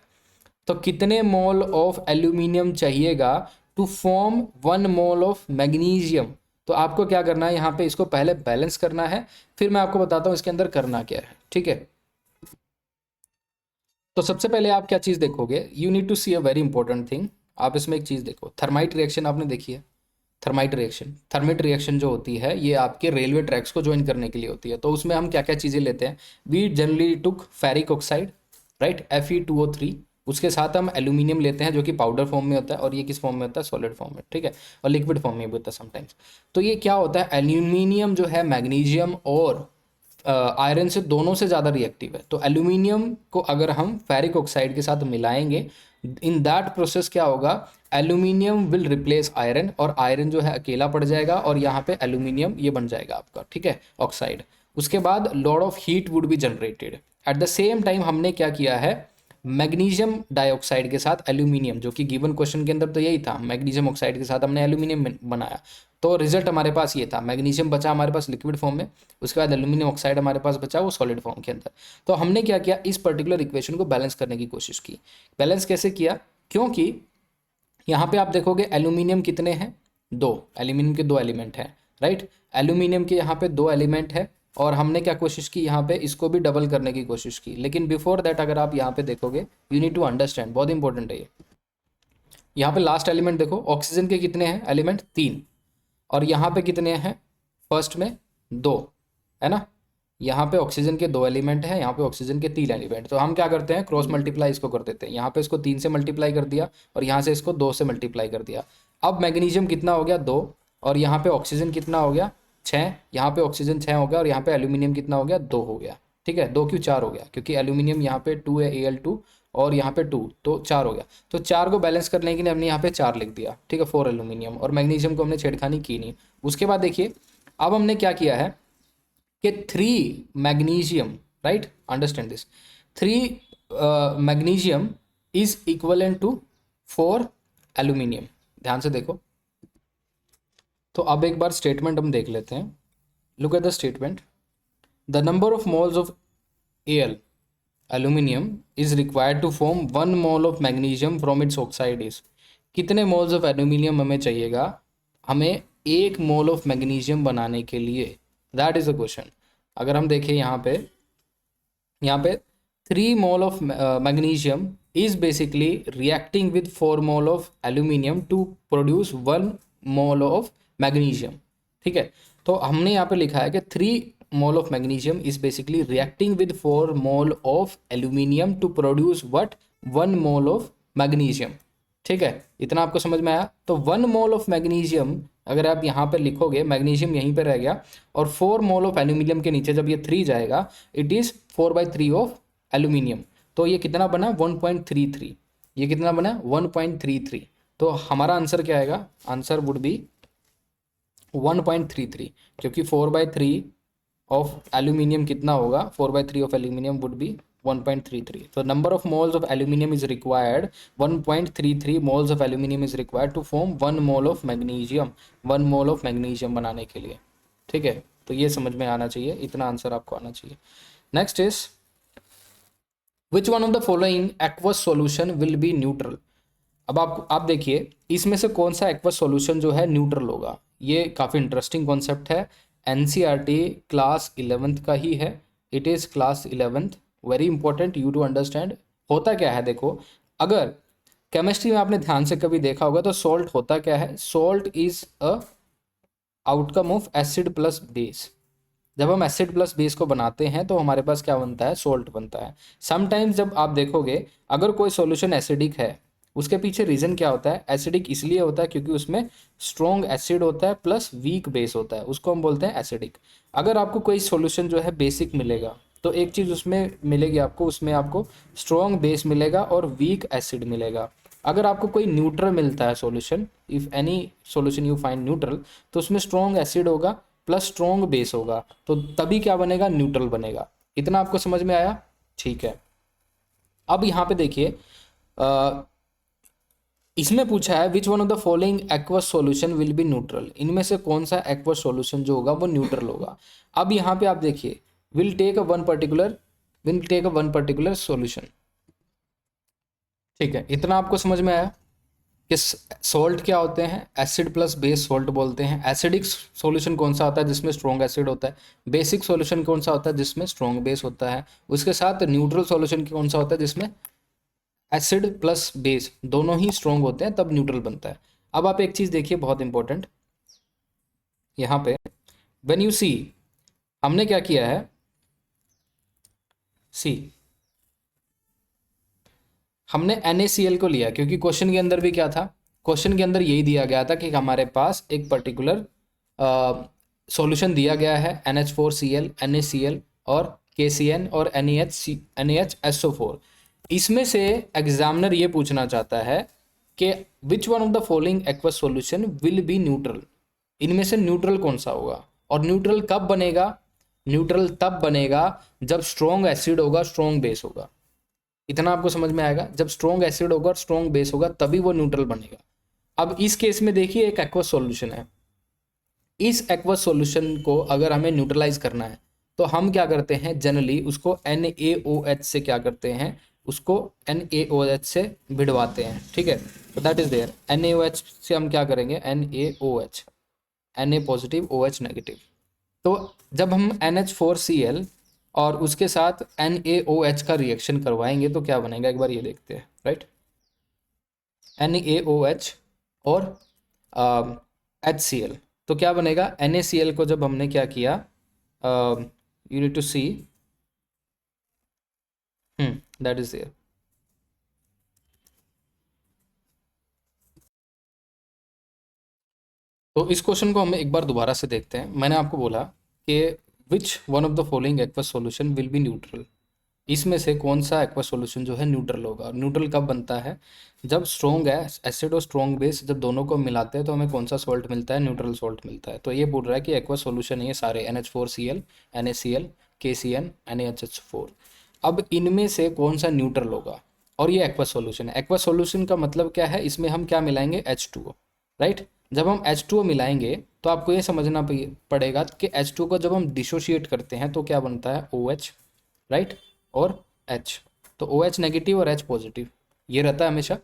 तो कितने मोल ऑफ एल्यूमिनियम चाहिएगा to form 1 mole of magnesium. तो आपको क्या करना है, यहाँ पे इसको पहले बैलेंस करना है, फिर मैं आपको बताता हूँ इसके अंदर करना क्या है, ठीक है। तो सबसे पहले आप क्या चीज़ देखोगे, you need to see a very important thing. आप इसमें एक चीज़ देखो, थर्माइट रिएक्शन आपने देखी है, थर्मिट रिएक्शन जो होती है ये आपके रेलवे ट्रैक्स को ज्वाइन करने के लिए होती है। तो उसमें हम क्या क्या चीज़ें लेते हैं, we generally took ferric oxide, right, Fe2O3, उसके साथ हम एल्यूमिनियम लेते हैं जो कि पाउडर फॉर्म में होता है, और ये किस फॉर्म में होता है, सॉलिड फॉर्म में, ठीक है, और लिक्विड फॉर्म में भी होता है समटाइम्स। तो ये क्या होता है, एल्यूमिनियम जो है मैग्नीशियम और आयरन से दोनों से ज़्यादा रिएक्टिव है। तो एल्यूमिनियम को अगर हम फेरिक ऑक्साइड के साथ मिलाएंगे, इन दैट प्रोसेस क्या होगा, एल्यूमिनियम विल रिप्लेस आयरन, और आयरन जो है अकेला पड़ जाएगा और यहाँ पे एल्यूमिनियम ये बन जाएगा आपका, ठीक है, ऑक्साइड। उसके बाद lot of heat would be generated. At the same time हमने क्या किया है, मैग्नीशियम डाइऑक्साइड के साथ एल्यूमिनियम, जो कि गिवन क्वेश्चन के अंदर तो यही था, मैग्नीशियम ऑक्साइड के साथ हमने एल्यूमिनियम बनाया, तो रिजल्ट हमारे पास ये था, मैग्नीशियम बचा हमारे पास लिक्विड फॉर्म में, उसके बाद एल्यूमिनियम ऑक्साइड हमारे पास बचा वो सॉलिड फॉर्म के अंदर। तो हमने क्या किया, इस पर्टिकुलर इक्वेशन को बैलेंस करने की कोशिश की। बैलेंस कैसे किया, क्योंकि यहाँ पे आप देखोगे एल्यूमिनियम कितने हैं, 2, एल्यूमिनियम के 2 एलिमेंट हैं, राइट, एल्यूमिनियम के यहाँ पे 2 एलिमेंट है, और हमने क्या कोशिश की, यहाँ पे इसको भी डबल करने की कोशिश की। लेकिन बिफोर दैट अगर आप यहाँ पे देखोगे, यू नीड टू अंडरस्टैंड, बहुत इंपॉर्टेंट है ये, यहाँ पे लास्ट एलिमेंट देखो, ऑक्सीजन के कितने हैं एलिमेंट 3, और यहाँ पे कितने हैं फर्स्ट में 2, है ना। यहाँ पे ऑक्सीजन के 2 एलिमेंट हैं, यहाँ पे ऑक्सीजन के 3 एलिमेंट। तो हम क्या करते हैं, क्रॉस मल्टीप्लाई इसको कर देते हैं। यहाँ पे इसको 3 से मल्टीप्लाई कर दिया और यहाँ से इसको 2 से मल्टीप्लाई कर दिया। अब मैग्नीशियम कितना हो गया 2, और यहाँ पे ऑक्सीजन कितना हो गया 6, यहाँ पे ऑक्सीजन 6 हो गया, और यहाँ पे एल्यूमिनियम कितना हो गया 2 हो गया। ठीक है, 2 क्यों 4 हो गया, क्योंकि एल्यूमिनियम यहाँ पे 2 है Al2, और यहाँ पे 2, तो 4 हो गया। तो 4 को बैलेंस करने के लिए हमने यहाँ पे 4 लिख दिया। ठीक है, 4 एल्यूमिनियम, और मैग्नीशियम को हमने छेड़खानी की नहीं। उसके बाद देखिए अब हमने क्या किया है कि 3 magnesium, right, understand this, 3 magnesium is equivalent to 4 aluminium. ध्यान से देखो, तो अब एक बार स्टेटमेंट हम देख लेते हैं। Look at the statement, the number of moles of Al aluminium is required to form 1 mole of magnesium from its oxide is. कितने मोल्स ऑफ एल्यूमिनियम हमें चाहिएगा, हमें 1 मोल ऑफ मैग्नीशियम बनाने के लिए, दैट इज अ क्वेश्चन। अगर हम देखें यहाँ पे 3 mole of magnesium is basically reacting with 4 mole of aluminium to produce 1 mole of magnesium. ठीक है, तो हमने यहाँ पे लिखा है कि 3 mole of magnesium is basically reacting with 4 mole of aluminium to produce what 1 mole of magnesium. ठीक है, इतना आपको समझ में आया। तो 1 मोल ऑफ मैग्नीशियम अगर आप यहाँ पे लिखोगे, मैग्नीशियम यहीं पे रह गया, और 4 मोल ऑफ एल्यूमिनियम के नीचे जब ये 3 जाएगा, इट इज़ 4/3 ऑफ एल्यूमिनियम। तो ये कितना बना 1.33, ये कितना बना 1.33। तो हमारा आंसर क्या आएगा, आंसर वुड बी 1.33, क्योंकि 4/3 ऑफ एल्यूमिनियम कितना होगा, 4/3 ऑफ एल्यूमिनियम वुड बी 1.33। तो number of moles of aluminium is required 1.33 moles of aluminium is required to form 1 mole of magnesium, 1 mole of magnesium बनाने के लिए। ठीक है, तो ये समझ में आना चाहिए, इतना आंसर आपको आना चाहिए। Next is which one of the following aqueous solution will be neutral. अब आप देखिए इसमें से कौन सा एक्वस सॉल्यूशन जो है न्यूट्रल होगा। ये काफ़ी इंटरेस्टिंग कॉन्सेप्ट है, एनसीईआरटी क्लास 11th का ही है, it is class 11th, very important you to understand. होता क्या है देखो, अगर केमिस्ट्री में आपने ध्यान से कभी देखा होगा तो सॉल्ट होता क्या है, salt is a outcome of acid plus base. जब हम एसिड प्लस बेस को बनाते हैं तो हमारे पास क्या बनता है, सॉल्ट बनता है। समटाइम्स जब आप देखोगे अगर कोई सॉल्यूशन एसिडिक है, उसके पीछे रीज़न क्या होता है, एसिडिक इसलिए होता है क्योंकि उसमें स्ट्रॉन्ग एसिड होता है प्लस वीक बेस होता है, उसको हम बोलते हैं एसिडिक। अगर आपको कोई सॉल्यूशन जो है बेसिक मिलेगा तो एक चीज़ उसमें मिलेगी आपको, उसमें आपको स्ट्रॉन्ग बेस मिलेगा और वीक एसिड मिलेगा। अगर आपको कोई न्यूट्रल मिलता है solution, if any solution you find neutral, तो उसमें स्ट्रॉन्ग एसिड होगा प्लस स्ट्रॉन्ग बेस होगा, तो तभी क्या बनेगा, न्यूट्रल बनेगा। इतना आपको समझ में आया, ठीक है। अब यहाँ पे देखिए इसमें पूछा है विच one of the following aqueous solution will be neutral, इनमें से कौन सा एक्वस सॉल्यूशन जो होगा वो न्यूट्रल होगा। अब यहाँ पे आप देखिए will take a one particular solution. ठीक है, इतना आपको समझ में आया कि सॉल्ट क्या होते हैं, एसिड प्लस बेस सॉल्ट बोलते हैं। एसिडिक सॉल्यूशन कौन सा होता है जिसमें स्ट्रॉन्ग एसिड होता है, बेसिक सॉल्यूशन कौन सा होता है जिसमें स्ट्रॉन्ग बेस होता है, उसके साथ न्यूट्रल सॉल्यूशन कौन सा होता है जिसमें एसिड प्लस बेस दोनों ही स्ट्रॉन्ग होते हैं, तब न्यूट्रल बनता है। अब आप एक चीज़ देखिए बहुत इंपॉर्टेंट, यहाँ पे व्हेन यू सी, हमने क्या किया है, सी हमने NaCl को लिया क्योंकि क्वेश्चन के अंदर भी क्या था, क्वेश्चन के अंदर यही दिया गया था कि हमारे पास एक पर्टिकुलर सॉल्यूशन दिया गया है NH4Cl, NaCl और KCN और NaHSO4। इसमें से एग्जामिनर ये पूछना चाहता है कि विच one of the following aqueous solution will be neutral, इनमें से न्यूट्रल कौन सा होगा। और न्यूट्रल कब बनेगा, न्यूट्रल तब बनेगा जब स्ट्रॉन्ग एसिड होगा, स्ट्रॉन्ग बेस होगा। इतना आपको समझ में आएगा, जब स्ट्रॉन्ग एसिड होगा और स्ट्रॉन्ग बेस होगा तभी वो न्यूट्रल बनेगा। अब इस केस में देखिए एक एक्वस सॉल्यूशन है, इस एक्वस सॉल्यूशन को अगर हमें न्यूट्रलाइज करना है तो हम क्या करते हैं, जनरली उसको NaOH से क्या करते हैं, उसको NaOH से भिड़वाते हैं। ठीक है, तो दैट इज देयर, NaOH से हम क्या करेंगे, NaOH, Na positive OH negative. तो जब हम NH4Cl और उसके साथ NaOH का रिएक्शन करवाएंगे तो क्या बनेगा, एक बार ये देखते हैं, राइट। NaOH और HCl। तो क्या बनेगा, NaCl को जब हमने क्या किया, you need to see, that is there. तो इस क्वेश्चन को हम एक बार दोबारा से देखते हैं। मैंने आपको बोला कि विच one of the following aqueous solution will be neutral, इसमें से कौन सा एक्वस सॉल्यूशन जो है न्यूट्रल होगा। न्यूट्रल कब बनता है, जब स्ट्रॉन्ग है एसिड और स्ट्रॉन्ग बेस जब दोनों को मिलाते हैं तो हमें कौन सा सॉल्ट मिलता है, न्यूट्रल सॉल्ट मिलता है। तो ये बोल रहा है कि एक्वस सॉल्यूशन ये सारे NH4Cl, NaCl, KCN, NaHH4, अब इनमें से कौन सा न्यूट्रल होगा। और ये एक्वस सॉल्यूशन है। एक्वस सॉल्यूशन का मतलब क्या है, इसमें हम क्या मिलाएंगे, H2O, राइट। जब हम H2O मिलाएंगे तो आपको ये समझना पड़ेगा कि H2O को जब हम डिसोशिएट करते हैं तो क्या बनता है, OH, राइट, और H। तो OH नेगेटिव और H पॉजिटिव ये रहता है हमेशा।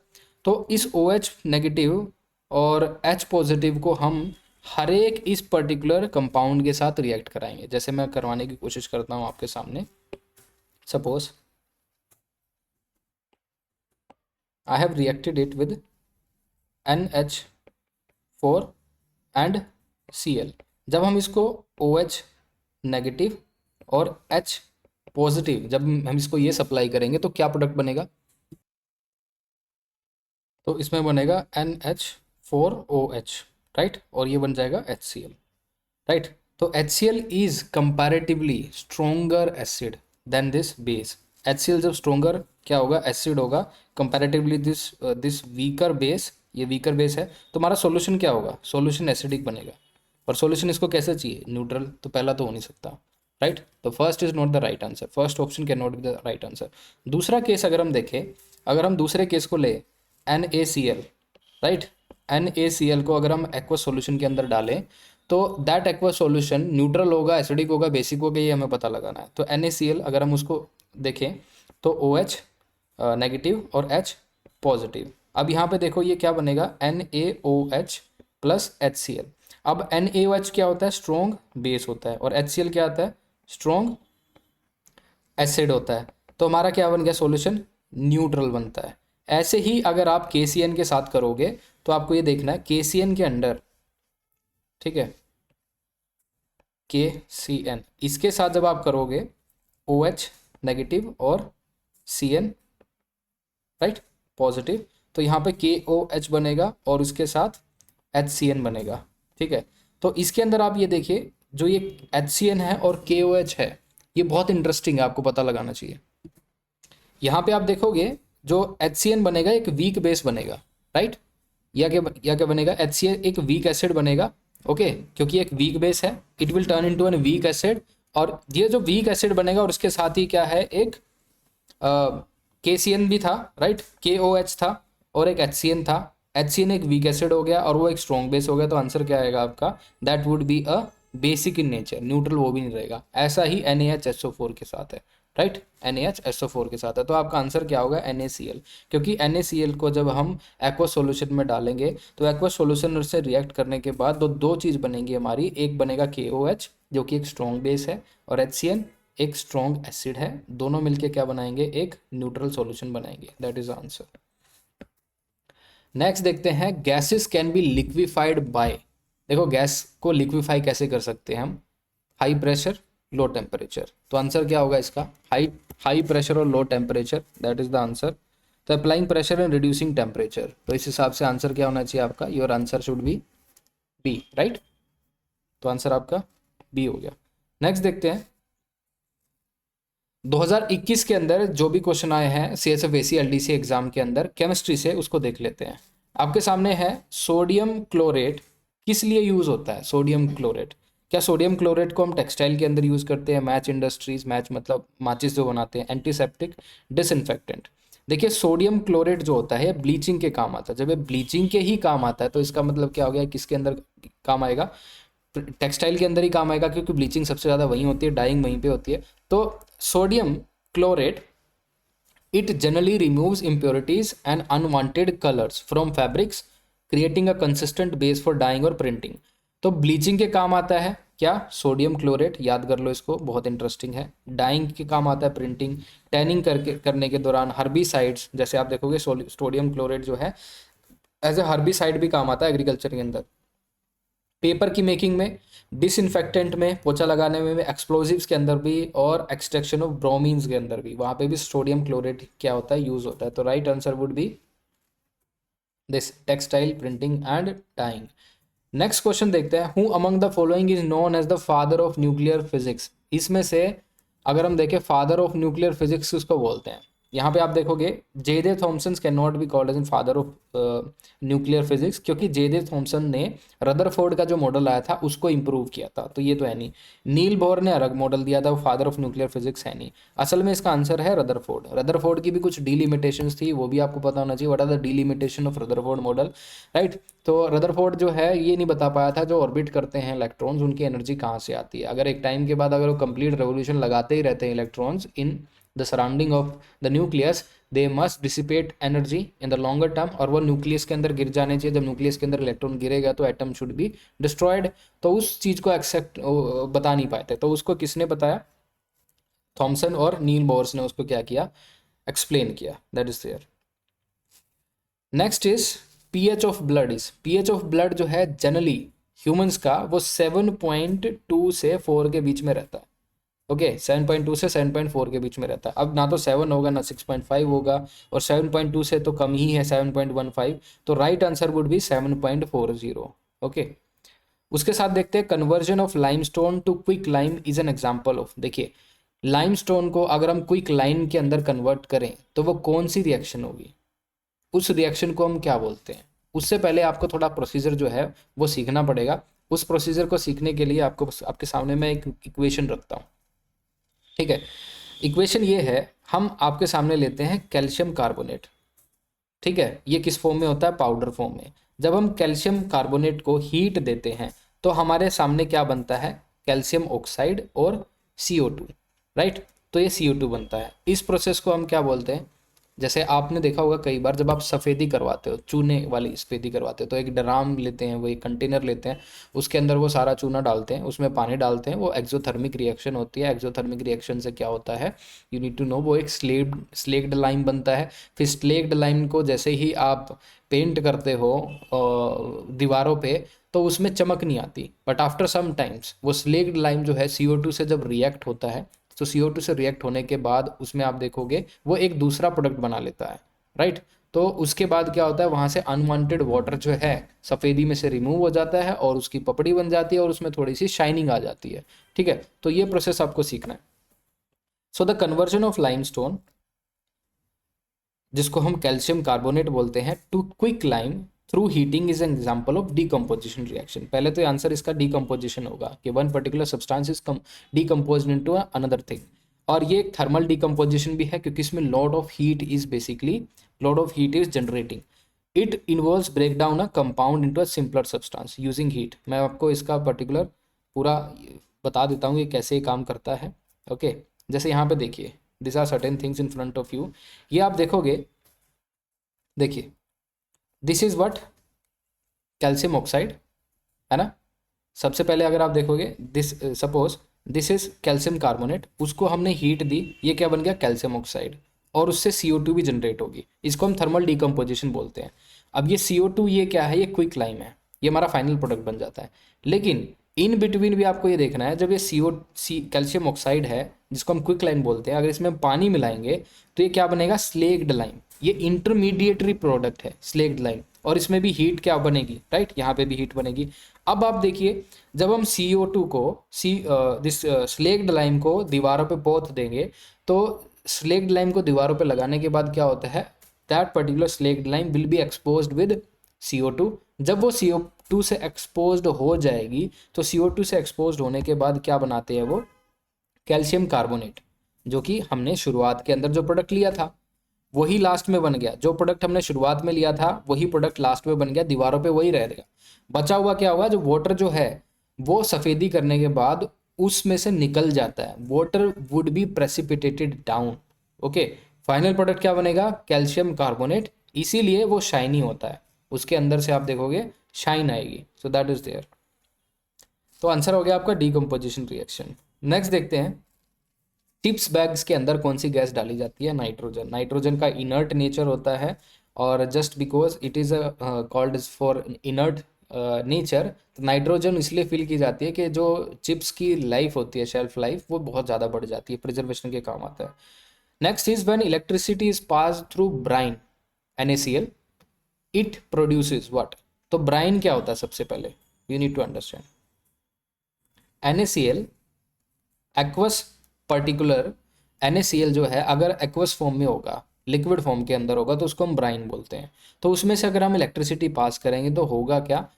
तो इस OH नेगेटिव और H पॉजिटिव को हम हर एक इस पर्टिकुलर कंपाउंड के साथ रिएक्ट कराएंगे। जैसे मैं करवाने की कोशिश करता हूँ आपके सामने। Suppose I have reacted it with NH4 and Cl। जब हम इसको OH नेगेटिव और H पॉजिटिव जब हम इसको ये सप्लाई करेंगे तो क्या प्रोडक्ट बनेगा, तो इसमें बनेगा NH4OH, राइट, और ये बन जाएगा HCl, राइट। तो HCl is comparatively stronger acid than this base. HCl जब स्ट्रोंगर क्या होगा, एसिड होगा, कंपैरेटिवली दिस वीकर बेस, ये वीकर बेस है, तो हमारा सॉल्यूशन क्या होगा, सॉल्यूशन एसिडिक बनेगा। और सॉल्यूशन इसको कैसे चाहिए, न्यूट्रल, तो पहला तो हो नहीं सकता, राइट। तो first is not the right answer, first option can not be the right answer. दूसरा केस अगर हम देखें, अगर हम दूसरे केस को ले, NaCl, राइट, NaCl को अगर हम एक्वस सॉल्यूशन के अंदर डालें तो दैट एक्वस सॉल्यूशन न्यूट्रल होगा, एसिडिक होगा, बेसिक होगा, ये हमें पता लगाना है। तो NaCl अगर हम उसको देखें तो OH नेगेटिव और H पॉजिटिव। अब यहाँ पे देखो ये क्या बनेगा, NaOH प्लस HCl। अब NaOH क्या होता है, स्ट्रॉन्ग बेस होता है, और HCl क्या आता है, स्ट्रॉन्ग एसिड होता है। तो हमारा क्या बन गया, सॉल्यूशन न्यूट्रल बनता है। ऐसे ही अगर आप KCN के साथ करोगे तो आपको ये देखना है KCN के अंदर, ठीक है, KCN इसके साथ जब आप करोगे OH नेगेटिव और Cn, राइट, पॉजिटिव, तो यहाँ पे KOH बनेगा और उसके साथ HCN बनेगा, ठीक है। तो इसके अंदर आप ये देखिए जो ये HCN है और KOH है, ये बहुत इंटरेस्टिंग है, आपको पता लगाना चाहिए। यहाँ पे आप देखोगे जो HCN बनेगा एक वीक बेस बनेगा, राइट, या क्या बनेगा, HCl एक वीक एसिड बनेगा, ओके, क्योंकि एक वीक बेस है, it will turn into an weak acid. और ये जो वीक एसिड बनेगा और उसके साथ ही क्या है, एक KCN भी था, राइट, KOH था और एक HCN था। HCN एक वीक एसिड हो गया और वो एक स्ट्रॉन्ग बेस हो गया, तो आंसर क्या आएगा आपका, that would be a basic in nature, neutral वो भी नहीं रहेगा। ऐसा ही NaHSO4 के साथ है, राइट, NaHSO4 के साथ है। तो आपका आंसर क्या होगा, NaCl, क्योंकि NaCl को जब हम एक्वस सॉल्यूशन में डालेंगे तो एक्वस सॉल्यूशन से रिएक्ट करने के बाद दो चीज़ बनेंगी हमारी, एक बनेगा KOH जो कि एक स्ट्रॉन्ग बेस है और HCN एक स्ट्रॉन्ग एसिड है, दोनों मिलके क्या बनाएंगे, एक न्यूट्रल सॉल्यूशन बनाएंगे। That is answer. नेक्स्ट देखते हैं, gases can be liquefied by. देखो गैस को लिक्विफाई कैसे कर सकते हैं हम, हाई प्रेशर लो टेम्परेचर। तो आंसर क्या होगा इसका, हाई प्रेशर और low temperature, that is the answer. तो applying pressure and reducing temperature, तो इस हिसाब से आंसर क्या होना चाहिए आपका, your answer should be B, right. तो आंसर आपका बी हो गया। नेक्स्ट देखते हैं 2021 के अंदर जो भी क्वेश्चन आए हैं CSF ACLDC एग्जाम के अंदर केमिस्ट्री से, उसको देख लेते हैं। आपके सामने है सोडियम क्लोरेट किस लिए यूज होता है, सोडियम क्लोरेट, क्या सोडियम क्लोरेट को हम टेक्सटाइल के अंदर यूज करते हैं, मैच इंडस्ट्रीज, मैच मतलब माचिस जो बनाते हैं, एंटीसेप्टिक, डिसइंफेक्टेंट। देखिए सोडियम क्लोरेट जो होता है ब्लीचिंग के काम आता है। जब ये ब्लीचिंग के ही काम आता है तो इसका मतलब क्या हो गया, किसके अंदर काम आएगा, टेक्सटाइल के अंदर ही काम आएगा, क्योंकि ब्लीचिंग सबसे ज़्यादा वहीं होती है, डाइंग वहीं पे होती है। तो sodium chlorate it generally removes impurities and unwanted colors from fabrics creating a consistent base for dyeing और printing। तो ब्लीचिंग के काम आता है क्या, सोडियम क्लोरेट, याद कर लो इसको, बहुत इंटरेस्टिंग है। डाइंग के काम आता है प्रिंटिंग, टैनिंग करने के दौरान हर्बिसाइड्स, जैसे आप देखोगे सोडियम क्लोरेट जो है एज ए हर्बिसाइड भी काम आता है एग्रीकल्चर के अंदर, पेपर की मेकिंग में, डिसइंफेक्टेंट में, पोछा लगाने में, एक्सप्लोजिव्स के अंदर भी, और एक्सट्रैक्शन ऑफ ब्रोमीन्स के अंदर भी, वहाँ पे भी सोडियम क्लोरेट क्या होता है, यूज होता है। तो right answer would be this, textile, printing and dyeing. Next question देखते हैं, who among the following is known as the father of nuclear physics. इसमें से अगर हम देखें फादर ऑफ न्यूक्लियर फिजिक्स किसको बोलते हैं, यहाँ पे आप देखोगे J J Thomson can not be called as in father of nuclear physics, क्योंकि जे जे थॉमसन ने रदरफोर्ड का जो मॉडल आया था उसको इंप्रूव किया था, तो ये तो है नहीं। नील बोर ने अलग मॉडल दिया था, वो फादर ऑफ न्यूक्लियर फिजिक्स है नहीं। असल में इसका आंसर है रदरफोर्ड। रदरफोर्ड की भी कुछ डिलिमिटेशंस थी, वो भी आपको पता होना चाहिए, what are the delimitation of Rutherford model, right. तो रदरफोर्ड जो है ये नहीं बता पाया था जो ऑर्बिट करते हैं इलेक्ट्रॉन्स उनकी एनर्जी कहाँ से आती है। अगर एक टाइम के बाद अगर वो कंप्लीट रेवोल्यूशन लगाते ही रहते हैं electrons in the surrounding of the nucleus, they must dissipate energy in the longer term, और वो न्यूक्लियस के अंदर गिर जाने चाहिए। जब न्यूक्लियस के अंदर इलेक्ट्रॉन गिरेगा तो एटम शुड बी डिस्ट्रॉयड। तो उस चीज़ को एक्सेप्ट बता नहीं पाए थे, तो उसको किसने बताया, थॉमसन और नील बोर्स ने उसको क्या किया, एक्सप्लेन किया, that is there. Next is pH of blood is, pH of blood जो है जनरली ह्यूमंस का वो 7.2 से 4 के बीच में रहता है। ओके 7.2 से 7.4 के बीच में रहता है। अब ना तो 7 होगा ना 6.5 होगा, और 7.2 से तो कम ही है 7.15, तो right answer would be 7.40। Okay, उसके साथ देखते हैं conversion of limestone to quick lime is an example of. देखिए लाइमस्टोन को अगर हम क्विक लाइम के अंदर कन्वर्ट करें तो वो कौन सी रिएक्शन होगी, उस रिएक्शन को हम क्या बोलते हैं। उससे पहले आपको थोड़ा प्रोसीजर जो है वो सीखना पड़ेगा। उस प्रोसीजर को सीखने के लिए आपको आपके सामने मैं एक इक्वेशन रखता हूँ, ठीक है। इक्वेशन ये है, हम आपके सामने लेते हैं कैल्शियम कार्बोनेट, ठीक है। ये किस फॉर्म में होता है, पाउडर फॉर्म में। जब हम कैल्शियम कार्बोनेट को हीट देते हैं तो हमारे सामने क्या बनता है, कैल्शियम ऑक्साइड और CO2, राइट। तो ये CO2 बनता है। इस प्रोसेस को हम क्या बोलते हैं, जैसे आपने देखा होगा कई बार जब आप सफ़ेदी करवाते हो, चूने वाली सफ़ेदी करवाते हो, तो एक ड्राम लेते हैं, वो एक कंटेनर लेते हैं, उसके अंदर वो सारा चूना डालते हैं, उसमें पानी डालते हैं, वो एक्सोथर्मिक रिएक्शन होती है। एक्सोथर्मिक रिएक्शन से क्या होता है, यू नीड टू नो, वो एक स्लेक्ड लाइम बनता है। फिर स्लेक्ड लाइम को जैसे ही आप पेंट करते हो दीवारों पे तो उसमें चमक नहीं आती, बट आफ्टर सम टाइम्स वो स्लेक्ड लाइम जो है CO2 से जब रिएक्ट होता है, तो CO2 से रिएक्ट होने के बाद उसमें आप देखोगे वो एक दूसरा प्रोडक्ट बना लेता है, राइट। तो उसके बाद क्या होता है, वहाँ से अनवांटेड वाटर जो है सफ़ेदी में से रिमूव हो जाता है और उसकी पपड़ी बन जाती है और उसमें थोड़ी सी शाइनिंग आ जाती है, ठीक है। तो ये प्रोसेस आपको सीखना है। So the conversion of limestone, जिसको हम कैल्शियम कार्बोनेट बोलते हैं, to quick lime through heating is an example of decomposition reaction. पहले तो आंसर इसका डीकम्पोजिशन होगा कि one particular substance is decomposed into another thing, और ये एक थर्मल डीकम्पोजिशन भी है क्योंकि इसमें lot of heat is basically, lot of heat is generating. It involves break down a compound into a simpler substance using heat. मैं आपको इसका पर्टिकुलर पूरा बता देता हूँ ये कैसे काम करता है। ओके जैसे यहाँ पे देखिए, this are certain things in front of you. ये आप देखोगे, देखिए this is what, calcium oxide, है ना। सबसे पहले अगर आप देखोगे this, suppose this is calcium carbonate, उसको हमने हीट दी, ये क्या बन गया, कैल्शियम ऑक्साइड, और उससे CO2 भी जनरेट होगी। इसको हम थर्मल डीकम्पोजिशन बोलते हैं। अब ये CO2 ये क्या है, ये क्विक लाइम है, ये हमारा फाइनल प्रोडक्ट बन जाता है। लेकिन इन बिटवीन भी आपको ये देखना है, जब ये कैल्शियम ऑक्साइड है जिसको हम क्विक लाइम बोलते हैं, अगर इसमें हम पानी मिलाएंगे तो ये क्या बनेगा, स्लेक्ड लाइम। ये इंटरमीडिएटरी प्रोडक्ट है स्लेक्ड लाइम, और इसमें भी हीट क्या बनेगी, राइट, यहाँ पे भी हीट बनेगी। अब आप देखिए जब हम CO2 को दिस स्लेक्ड लाइम को दीवारों पे पोत देंगे, तो स्लेक्ड लाइम को दीवारों पे लगाने के बाद क्या होता है, that particular slaked lime will be exposed with CO2। जब वो CO2 से एक्सपोज्ड हो जाएगी, तो CO2 से एक्सपोज्ड होने के बाद क्या बनाते हैं वो, कैल्शियम कार्बोनेट, जो कि हमने शुरुआत के अंदर जो प्रोडक्ट लिया था वही लास्ट में बन गया। जो प्रोडक्ट हमने शुरुआत में लिया था वही प्रोडक्ट लास्ट में बन गया, दीवारों पे वही रह गया। बचा हुआ क्या हुआ, जो वाटर जो है वो सफ़ेदी करने के बाद उसमें से निकल जाता है, water would be precipitated down. Okay, final product क्या बनेगा, कैल्शियम कार्बोनेट, इसीलिए वो शाइनी होता है, उसके अंदर से आप देखोगे शाइन आएगी। So that is there. तो आंसर हो गया आपका डीकम्पोजिशन रिएक्शन। नेक्स्ट देखते हैं, चिप्स बैग्स के अंदर कौन सी गैस डाली जाती है, नाइट्रोजन। नाइट्रोजन का इनर्ट नेचर होता है और just because it is called for inert nature, तो नाइट्रोजन इसलिए फिल की जाती है कि जो चिप्स की लाइफ होती है, शेल्फ लाइफ, वो बहुत ज़्यादा बढ़ जाती है, प्रिजर्वेशन के काम आता है। Next is when electricity is pass through brine NaCl, it produces what. तो ब्राइन क्या होता है सबसे पहले, you need to understand. NaCl aqueous particular, NaCl जो है अगर एक्वस फॉर्म में होगा, लिक्विड फॉर्म के अंदर होगा, तो उसको हम ब्राइन बोलते हैं। तो उसमें से अगर हम इलेक्ट्रिसिटी पास करेंगे तो होगा क्या,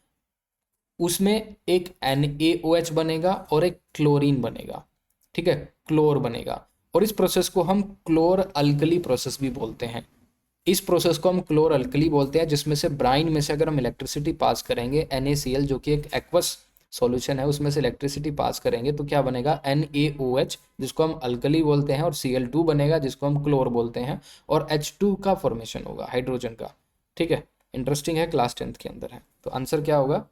उसमें एक NaOH बनेगा और एक क्लोरीन बनेगा, ठीक है, क्लोर बनेगा। और इस प्रोसेस को हम क्लोर अल्कली प्रोसेस भी बोलते हैं। इस प्रोसेस को हम क्लोर अल्कली बोलते हैं, जिसमें से ब्राइन में से अगर हम इलेक्ट्रिसिटी पास करेंगे, NaCl जो कि एक एक्वस सॉल्यूशन है, उसमें से इलेक्ट्रिसिटी पास करेंगे तो क्या बनेगा, NaOH जिसको हम अल्कली बोलते हैं, और Cl2 बनेगा जिसको हम क्लोर बोलते हैं, और H2 का फॉर्मेशन होगा हाइड्रोजन का। ठीक है, इंटरेस्टिंग है, क्लास 10th के अंदर है। तो आंसर क्या होगा,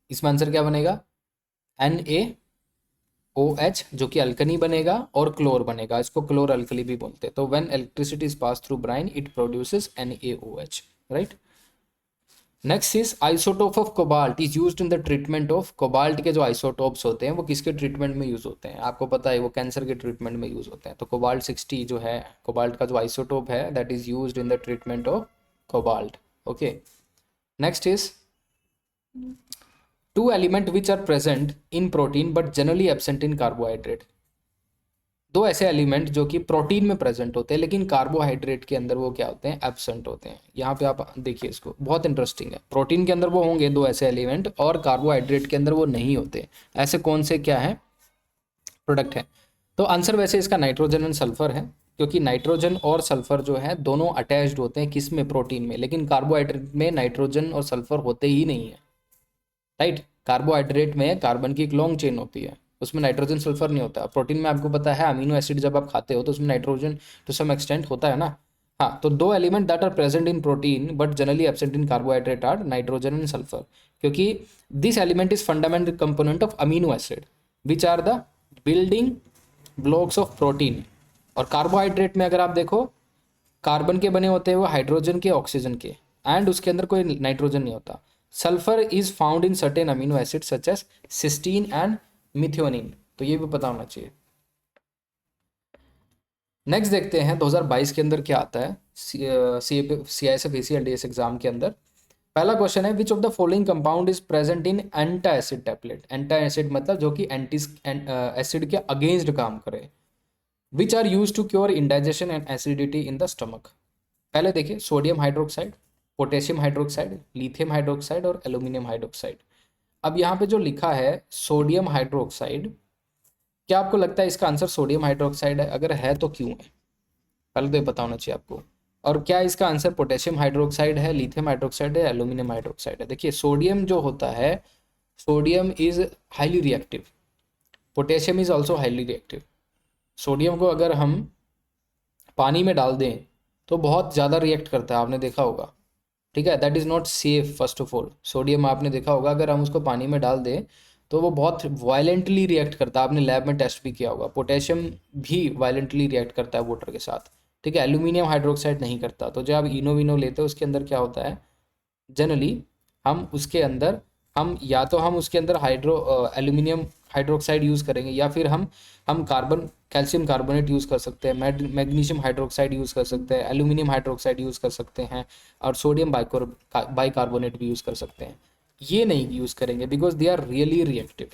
इसमें आंसर क्या बनेगा, NaOH जो कि अल्कनी बनेगा और क्लोर बनेगा, इसको क्लोर अल्कली भी बोलते हैं। तो when electricity is pass through brine it produces NaOH, right. Next is isotope of cobalt is used in the treatment of. Cobalt के जो आइसोटोप्स होते हैं वो किसके ट्रीटमेंट में यूज होते हैं, आपको पता है, वो कैंसर के ट्रीटमेंट में यूज होते हैं। तो कोबाल्ट 60 जो है, कोबाल्ट का जो आइसोटोप है, that is used in the treatment of cobalt. Okay, next is two element which are present in protein but generally absent in carbohydrate. दो ऐसे एलिमेंट जो कि प्रोटीन में प्रेजेंट होते हैं लेकिन कार्बोहाइड्रेट के अंदर वो क्या होते हैं, एब्सेंट होते हैं। यहाँ पे आप देखिए, इसको बहुत इंटरेस्टिंग है। प्रोटीन के अंदर वो होंगे दो ऐसे एलिमेंट और कार्बोहाइड्रेट के अंदर वो नहीं होते। ऐसे कौन से क्या है प्रोडक्ट है। तो आंसर वैसे इसका नाइट्रोजन एंड सल्फर है, क्योंकि नाइट्रोजन और सल्फर जो है दोनों अटैच्ड होते हैं किस में, प्रोटीन में। लेकिन कार्बोहाइड्रेट में नाइट्रोजन और सल्फर होते ही नहीं है, राइट। कार्बोहाइड्रेट में कार्बन की एक लॉन्ग चेन होती है, उसमें नाइट्रोजन सल्फर नहीं होता। प्रोटीन में आपको पता है अमीनो एसिड जब आप खाते हो तो उसमें नाइट्रोजन टू सम एक्सटेंट होता है ना। हाँ, तो दो element that are present in protein but generally absent in carbohydrate are nitrogen and sulphur, क्योंकि this element is fundamental component of amino acid which are the building blocks of protein. और carbohydrate में अगर आप देखो, carbon के बने होते हैं वो, हाइड्रोजन के, ऑक्सीजन के, एंड उसके अंदर कोई नाइट्रोजन नहीं होता। Sulphur is found in certain amino acid such as cysteine and methionine, तो ये भी पता होना चाहिए। नेक्स्ट देखते हैं 2022 के अंदर क्या आता है CISF ACLDS एग्जाम के अंदर। पहला क्वेश्चन है, which of the following compound is present in antacid tablet. Antacid मतलब जो कि एंटी एसिड के अगेंस्ट काम करे। Which are use to cure indigestion and acidity in the stomach. पहले देखिए, sodium hydroxide, potassium hydroxide, lithium hydroxide और aluminium hydroxide. अब यहाँ पे जो लिखा है सोडियम हाइड्रोक्साइड, क्या आपको लगता है इसका आंसर सोडियम हाइड्रोक्साइड है? अगर है तो क्यों है, पहले तो ये पता होना चाहिए आपको। और क्या इसका आंसर पोटेशियम हाइड्रोक्साइड है, लिथियम हाइड्रोक्साइड है, एल्यूमिनियम हाइड्रोक्साइड है? देखिए, सोडियम जो होता है, sodium is highly reactive, potassium is also highly reactive. Sodium को अगर हम पानी में डाल दें तो बहुत ज़्यादा रिएक्ट करता है, आपने देखा होगा, ठीक है। That is not safe. First of all, sodium आपने देखा होगा अगर हम उसको पानी में डाल दें तो वो बहुत वायलेंटली रिएक्ट करता है, आपने लैब में टेस्ट भी किया होगा। पोटेशियम भी वायलेंटली रिएक्ट करता है वाटर के साथ, ठीक है। एल्यूमिनियम हाइड्रोक्साइड नहीं करता। तो जब आप इनो विनो लेते हो उसके अंदर क्या होता है, जनरली हम उसके अंदर हम या तो हम उसके अंदर एल्यूमिनियम हाइड्रोक्साइड यूज़ करेंगे, या फिर हम कैल्शियम कार्बोनेट यूज़ कर सकते हैं, मैग्नीशियम हाइड्रोक्साइड यूज़ कर सकते हैं, एल्यूमिनियम हाइड्रोक्साइड यूज़ कर सकते हैं, और सोडियम बाइकार्बोनेट भी यूज़ कर सकते हैं। ये नहीं यूज़ करेंगे because they are really reactive,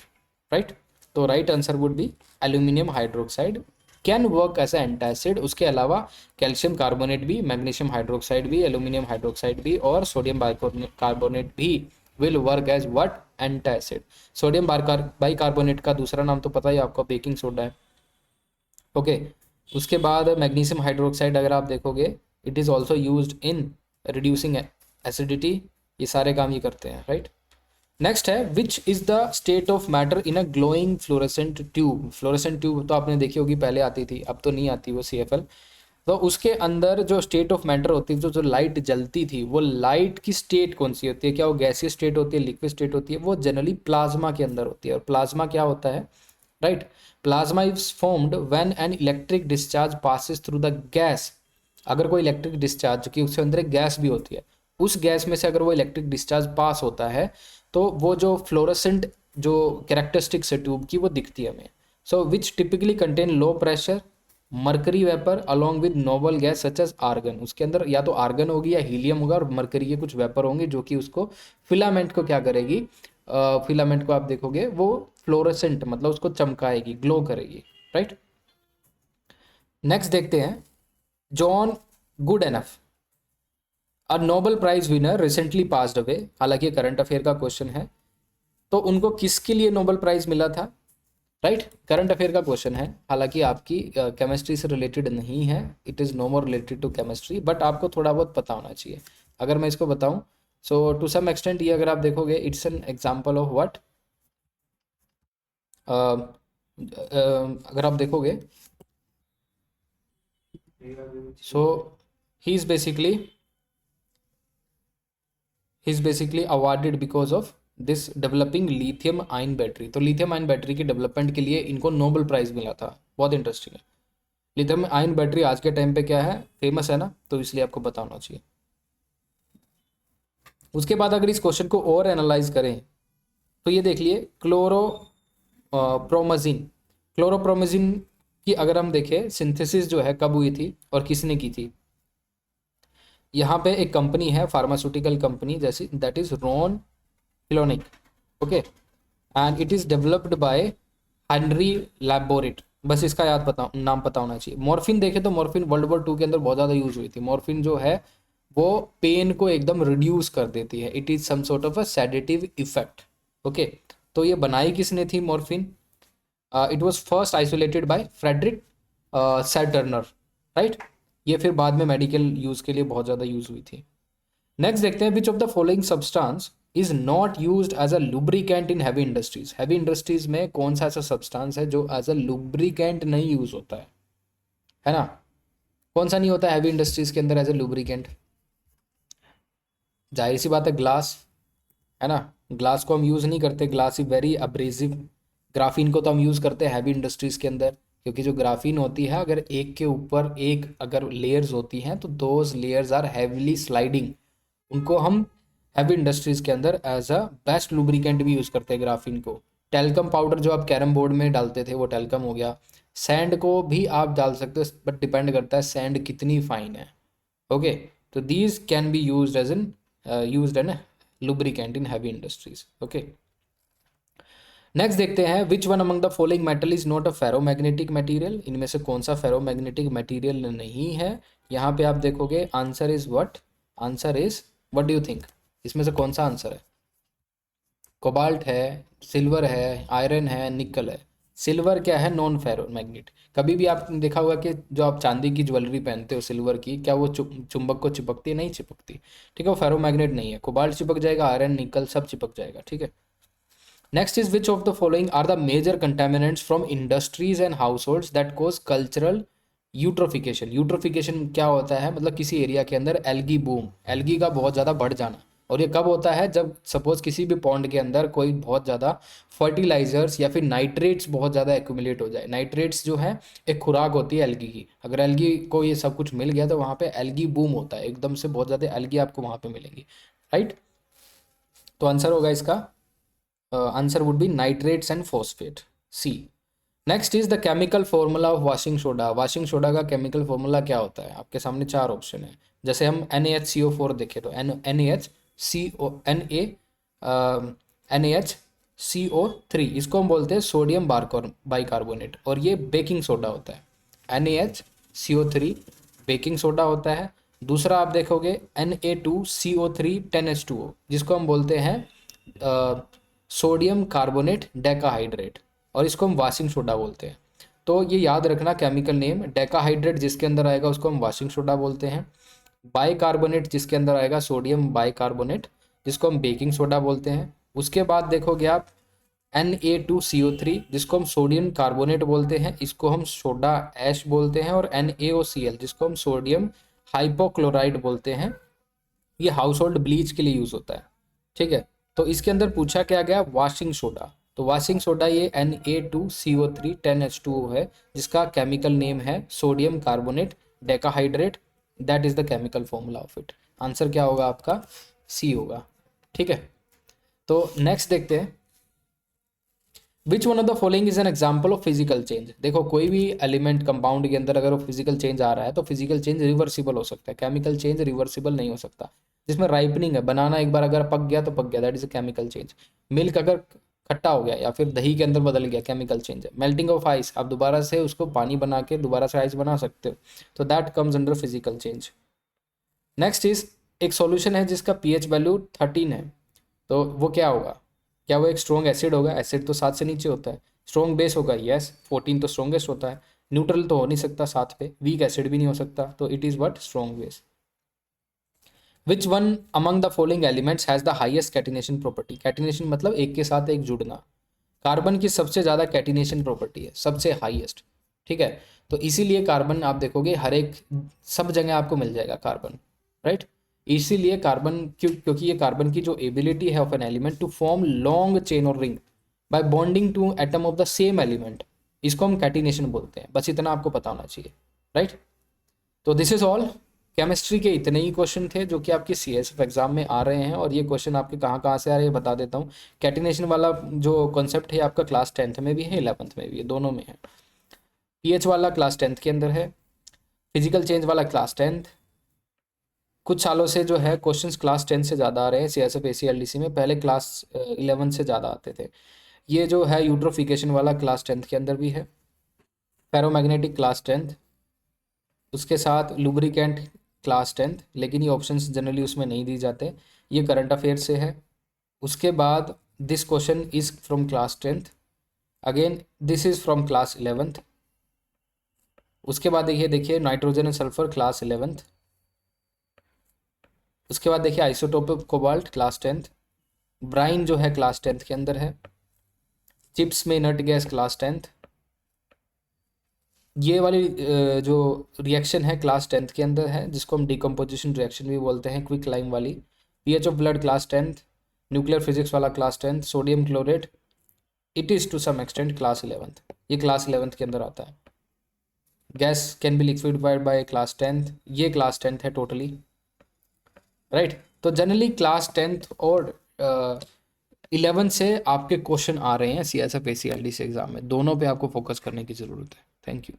right. तो right answer would be aluminium hydroxide can work as antacid. उसके अलावा कैल्शियम कार्बोनेट भी, मैग्नीशियम हाइड्रोक्साइड भी, एल्यूमिनियम हाइड्रोक्साइड भी और सोडियम बाइकार्बोनेट भी will work as what, antacid. Sodium bicarbonate का दूसरा नाम तो पता ही आपको, बेकिंग सोडा है, ओके। उसके बाद मैग्नीशियम हाइड्रोक्साइड अगर आप देखोगे, it is also used in reducing acidity. ये सारे काम ये करते हैं, राइट। नेक्स्ट है, which is the state of matter in a glowing fluorescent tube. Fluorescent tube तो आपने देखी होगी, पहले आती थी, अब तो नहीं आती वो CFL। तो उसके अंदर जो स्टेट ऑफ मैटर होती है, जो लाइट जलती थी, वो लाइट की स्टेट कौन सी होती है? क्या वो गैसीय स्टेट होती है, लिक्विड स्टेट होती है? वो जनरली प्लाज्मा के अंदर होती है। और प्लाज्मा क्या होता है, right. Plasma is formed when an electric discharge passes through the gas अगर कोई इलेक्ट्रिक डिस्चार्ज कि उसके अंदर एक गैस भी होती है, उस गैस में से अगर वो इलेक्ट्रिक डिस्चार्ज पास होता है तो वो जो फ्लोरोसेंट जो कैरेक्टरिस्टिक्स है ट्यूब की वो दिखती है हमें। So which typically contain low pressure mercury vapour along with noble gas such as argon. उसके अंदर या तो आर्गन होगी या हीलियम होगा और मरकरी के कुछ वेपर होंगे जो कि उसको फिलामेंट को क्या करेगी, फिलामेंट को आप देखोगे वो फ्लोरोसेंट मतलब उसको चमकाएगी, ग्लो करेगी, राइट। नेक्स्ट देखते हैं John Goodenough, a Nobel prize winner recently passed away. हालांकि ये करंट अफेयर का क्वेश्चन है, तो उनको किसके लिए नोबेल प्राइज मिला था, राइट। करंट अफेयर का क्वेश्चन है, हालांकि आपकी केमिस्ट्री से रिलेटेड नहीं है, it is no more related to chemistry, but आपको थोड़ा बहुत पता होना चाहिए। अगर मैं इसको बताऊं, सो टू सम एक्सटेंट ये अगर आप देखोगे it's an example of what, अगर आप देखोगे so he is basically awarded because of this developing lithium ion battery. तो लिथियम आयन बैटरी की डेवलपमेंट के लिए इनको नोबेल प्राइज मिला था, बहुत इंटरेस्टिंग है। लिथियम आयन बैटरी आज के टाइम पे क्या है, फेमस है ना, तो इसलिए आपको पता होना चाहिए। उसके बाद अगर इस क्वेश्चन को और एनालाइज करें तो ये देख लिए क्लोरोप्रोमाजिन। क्लोरोप्रोमाजिन की अगर हम देखें सिंथेसिस जो है कब हुई थी और किसने की थी, यहाँ पे एक कंपनी है फार्मास्यूटिकल कंपनी जैसी, that is Rhone Poulenc, okay, and it is developed by Henri Laborit. बस इसका नाम पता होना चाहिए। मॉर्फिन देखे तो मॉर्फिन वर्ल्ड वॉर 2 के अंदर बहुत ज़्यादा यूज हुई थी। मॉर्फिन जो है वो पेन को एकदम रिड्यूस कर देती है, it is some sort of a sedative effect, okay. तो ये बनाई किसने थी morphine, it was first isolated by Friedrich Serturner, right. ये फिर बाद में मेडिकल यूज़ के लिए बहुत ज़्यादा यूज़ हुई थी। नेक्स्ट देखते हैं which of the following substance is not used as a lubricant in heavy industries. Heavy industries में कौन सा ऐसा सब्सटेंस है जो एज अ लुब्रिकेंट नहीं यूज होता है ना। कौन सा नहीं होता है हैवी इंडस्ट्रीज के अंदर एज अ लुब्रिकेंट, जाहिर सी बात है ग्लास, है ना। ग्लास को हम यूज़ नहीं करते, glass is very abrasive. Graphene को तो हम यूज़ करते हैं हैवी इंडस्ट्रीज़ के अंदर, क्योंकि जो ग्राफीन होती है अगर एक के ऊपर एक अगर लेयर्स होती हैं तो those layers are heavily sliding, उनको हम हैवी इंडस्ट्रीज़ के अंदर एज अ बेस्ट लुब्रिकेंट भी यूज़ करते हैं ग्राफीन को। टेल्कम पाउडर जो आप कैरम बोर्ड में डालते थे वो टेल्कम हो गया। सैंड को भी आप डाल सकते हो, बट डिपेंड करता है सैंड कितनी फाइन है, ओके। तो these can be used N lubricant in heavy industries, okay। Next देखते हैं which one among the following metal is not a ferromagnetic material. इनमें से कौन सा फेरोमैग्नेटिक मटेरियल नहीं है। यहाँ पे आप देखोगे answer is what, answer is what do you think, इसमें से कौन सा आंसर है। कोबाल्ट है, सिल्वर है, आयरन है, निकल है। सिल्वर क्या है, नॉन फेरोमैग्नेट। कभी भी आपने देखा होगा कि जो आप चांदी की ज्वेलरी पहनते हो सिल्वर की, क्या वो चुंबक को चिपकती है, नहीं चिपकती, ठीक है, वो फेरोमैग्नेट नहीं है। कोबाल्ट चिपक जाएगा, आयरन निकल सब चिपक जाएगा, ठीक है। Next is which of the following are the major contaminants from industries and households that cause cultural eutrophication. Eutrophication क्या होता है, मतलब किसी एरिया के अंदर एल्गी बूम, एल्गी का बहुत ज़्यादा बढ़ जाना। और ये कब होता है, जब सपोज किसी भी पॉन्ड के अंदर कोई बहुत ज़्यादा फर्टिलाइजर्स या फिर नाइट्रेट्स बहुत ज़्यादा एक्यूमुलेट हो जाए। नाइट्रेट्स जो है एक खुराक होती है एल्गी की, अगर एल्गी को ये सब कुछ मिल गया तो वहाँ पे एल्गी बूम होता है, एकदम से बहुत ज़्यादा एल्गी आपको वहाँ पे मिलेंगी, राइट। तो आंसर होगा इसका, answer would be nitrates and phosphate, C. Next is the chemical formula of washing soda. Washing soda का केमिकल फॉर्मूला क्या होता है, आपके सामने 4 ऑप्शन है। जैसे हम NaHCO4 देखें तो NaHCO3 इसको हम बोलते हैं सोडियम बाइकार्बोनेट, और ये बेकिंग सोडा होता है। NaHCO3 बेकिंग सोडा होता है। दूसरा आप देखोगे Na2CO3 10H2O जिसको हम बोलते हैं सोडियम कार्बोनेट डेकाहाइड्रेट, और इसको हम वाशिंग सोडा बोलते हैं। तो ये याद रखना केमिकल नेम, डेकाहाइड्रेट जिसके अंदर आएगा उसको हम वाशिंग सोडा बोलते हैं। बाइकार्बोनेट जिसके अंदर आएगा सोडियम बाइकार्बोनेट जिसको हम बेकिंग सोडा बोलते हैं। उसके बाद देखोगे आप Na2CO3 जिसको हम सोडियम कार्बोनेट बोलते हैं, इसको हम सोडा ऐश बोलते हैं। और NaOCl जिसको हम सोडियम हाइपोक्लोराइड बोलते हैं, ये हाउस होल्ड ब्लीच के लिए यूज़ होता है, ठीक है। तो इसके अंदर पूछा क्या गया, वाशिंग सोडा। तो वाशिंग सोडा ये Na2CO3 10H2O है जिसका केमिकल नेम है sodium carbonate decahydrate, that is the chemical formula of it. Answer क्या होगा आपका? सी होगा। ठीक है, तो नेक्स्ट देखते हैं, विच one of the following is an example of physical change. देखो कोई भी एलिमेंट कंपाउंड के अंदर अगर वो फिजिकल चेंज आ रहा है तो फिजिकल चेंज रिवर्सिबल हो सकता है, केमिकल चेंज रिवर्सिबल नहीं हो सकता। जिसमें राइपनिंग है, बनाना एक बार अगर पक गया तो पक गया, that is a chemical change. Milk अगर खट्टा हो गया या फिर दही के अंदर बदल गया, केमिकल चेंज है। मेल्टिंग ऑफ आइस, आप दोबारा से उसको पानी बना के दोबारा से आइस बना सकते हो, तो that comes under physical change. Next is, एक सॉल्यूशन है जिसका पीएच वैल्यू 13 है, तो वो क्या होगा? क्या वो एक स्ट्रॉन्ग एसिड होगा? एसिड तो 7 से नीचे होता है। स्ट्रॉन्ग बेस होगा? यस, 14 तो स्ट्रॉन्गेस्ट होता है। न्यूट्रल तो हो नहीं सकता 7 पे, वीक एसिड भी नहीं हो सकता, तो it is what? Strong base. Which one among the following elements has the highest catenation property? Catenation मतलब एक के साथ एक जुड़ना। कार्बन की सबसे ज़्यादा कैटिनेशन प्रॉपर्टी है, सबसे हाईएस्ट। ठीक है, तो इसीलिए कार्बन आप देखोगे हर एक सब जगह आपको मिल जाएगा कार्बन, राइट। इसीलिए कार्बन क्योंकि ये कार्बन की जो एबिलिटी है of an element to form long chain और ring by bonding to atom of the same element, इसको हम कैटिनेशन बोलते हैं। बस इतना आपको पता होना चाहिए, राइट। तो दिस इज ऑल। केमिस्ट्री के इतने ही क्वेश्चन थे जो कि आपके सीएसएफ एग्जाम में आ रहे हैं, और ये क्वेश्चन आपके कहाँ कहाँ से आ रहे हैं बता देता हूँ। कैटिनेशन वाला जो कॉन्सेप्ट है आपका क्लास 10th में भी है, 11th में भी है, दोनों में है। पीएच वाला क्लास 10th के अंदर है, फिजिकल चेंज वाला क्लास 10th। कुछ सालों से जो है क्वेश्चंस क्लास 10 से ज़्यादा आ रहे हैं सीएसएफ एसीएलडीसी में, पहले क्लास 11 से ज़्यादा आते थे। ये जो है यूट्रोफिकेशन वाला क्लास 10th के अंदर भी है, फेरोमैग्नेटिक क्लास 10th, उसके साथ लुब्रिकेंट क्लास 10th, लेकिन ये ऑप्शंस जनरली उसमें नहीं दी जाते, ये करंट अफेयर से है। उसके बाद this question is from class 10th, again this is from class 11th। उसके बाद देखिए nitrogen and sulphur class 11th। उसके बाद देखिए isotope of cobalt class 10th, brine जो है क्लास 10th के अंदर है, चिप्स में इनर्ट गैस क्लास 10th। ये वाली जो रिएक्शन है क्लास 10th के अंदर है, जिसको हम डिकम्पोजिशन रिएक्शन भी बोलते हैं, क्विक लाइम वाली। PH of blood class 10th, nuclear physics वाला class 10th, sodium chlorate, it is to some extent class 11th, ये क्लास 11th के अंदर आता है। Gas can be liquefied by class 10th, ये क्लास 10th है totally, right. तो generally class 10th और 11 से आपके क्वेश्चन आ रहे हैं सीएसएफ एसीएलडी से एग्जाम में, दोनों पे आपको फोकस करने की ज़रूरत है। Thank you.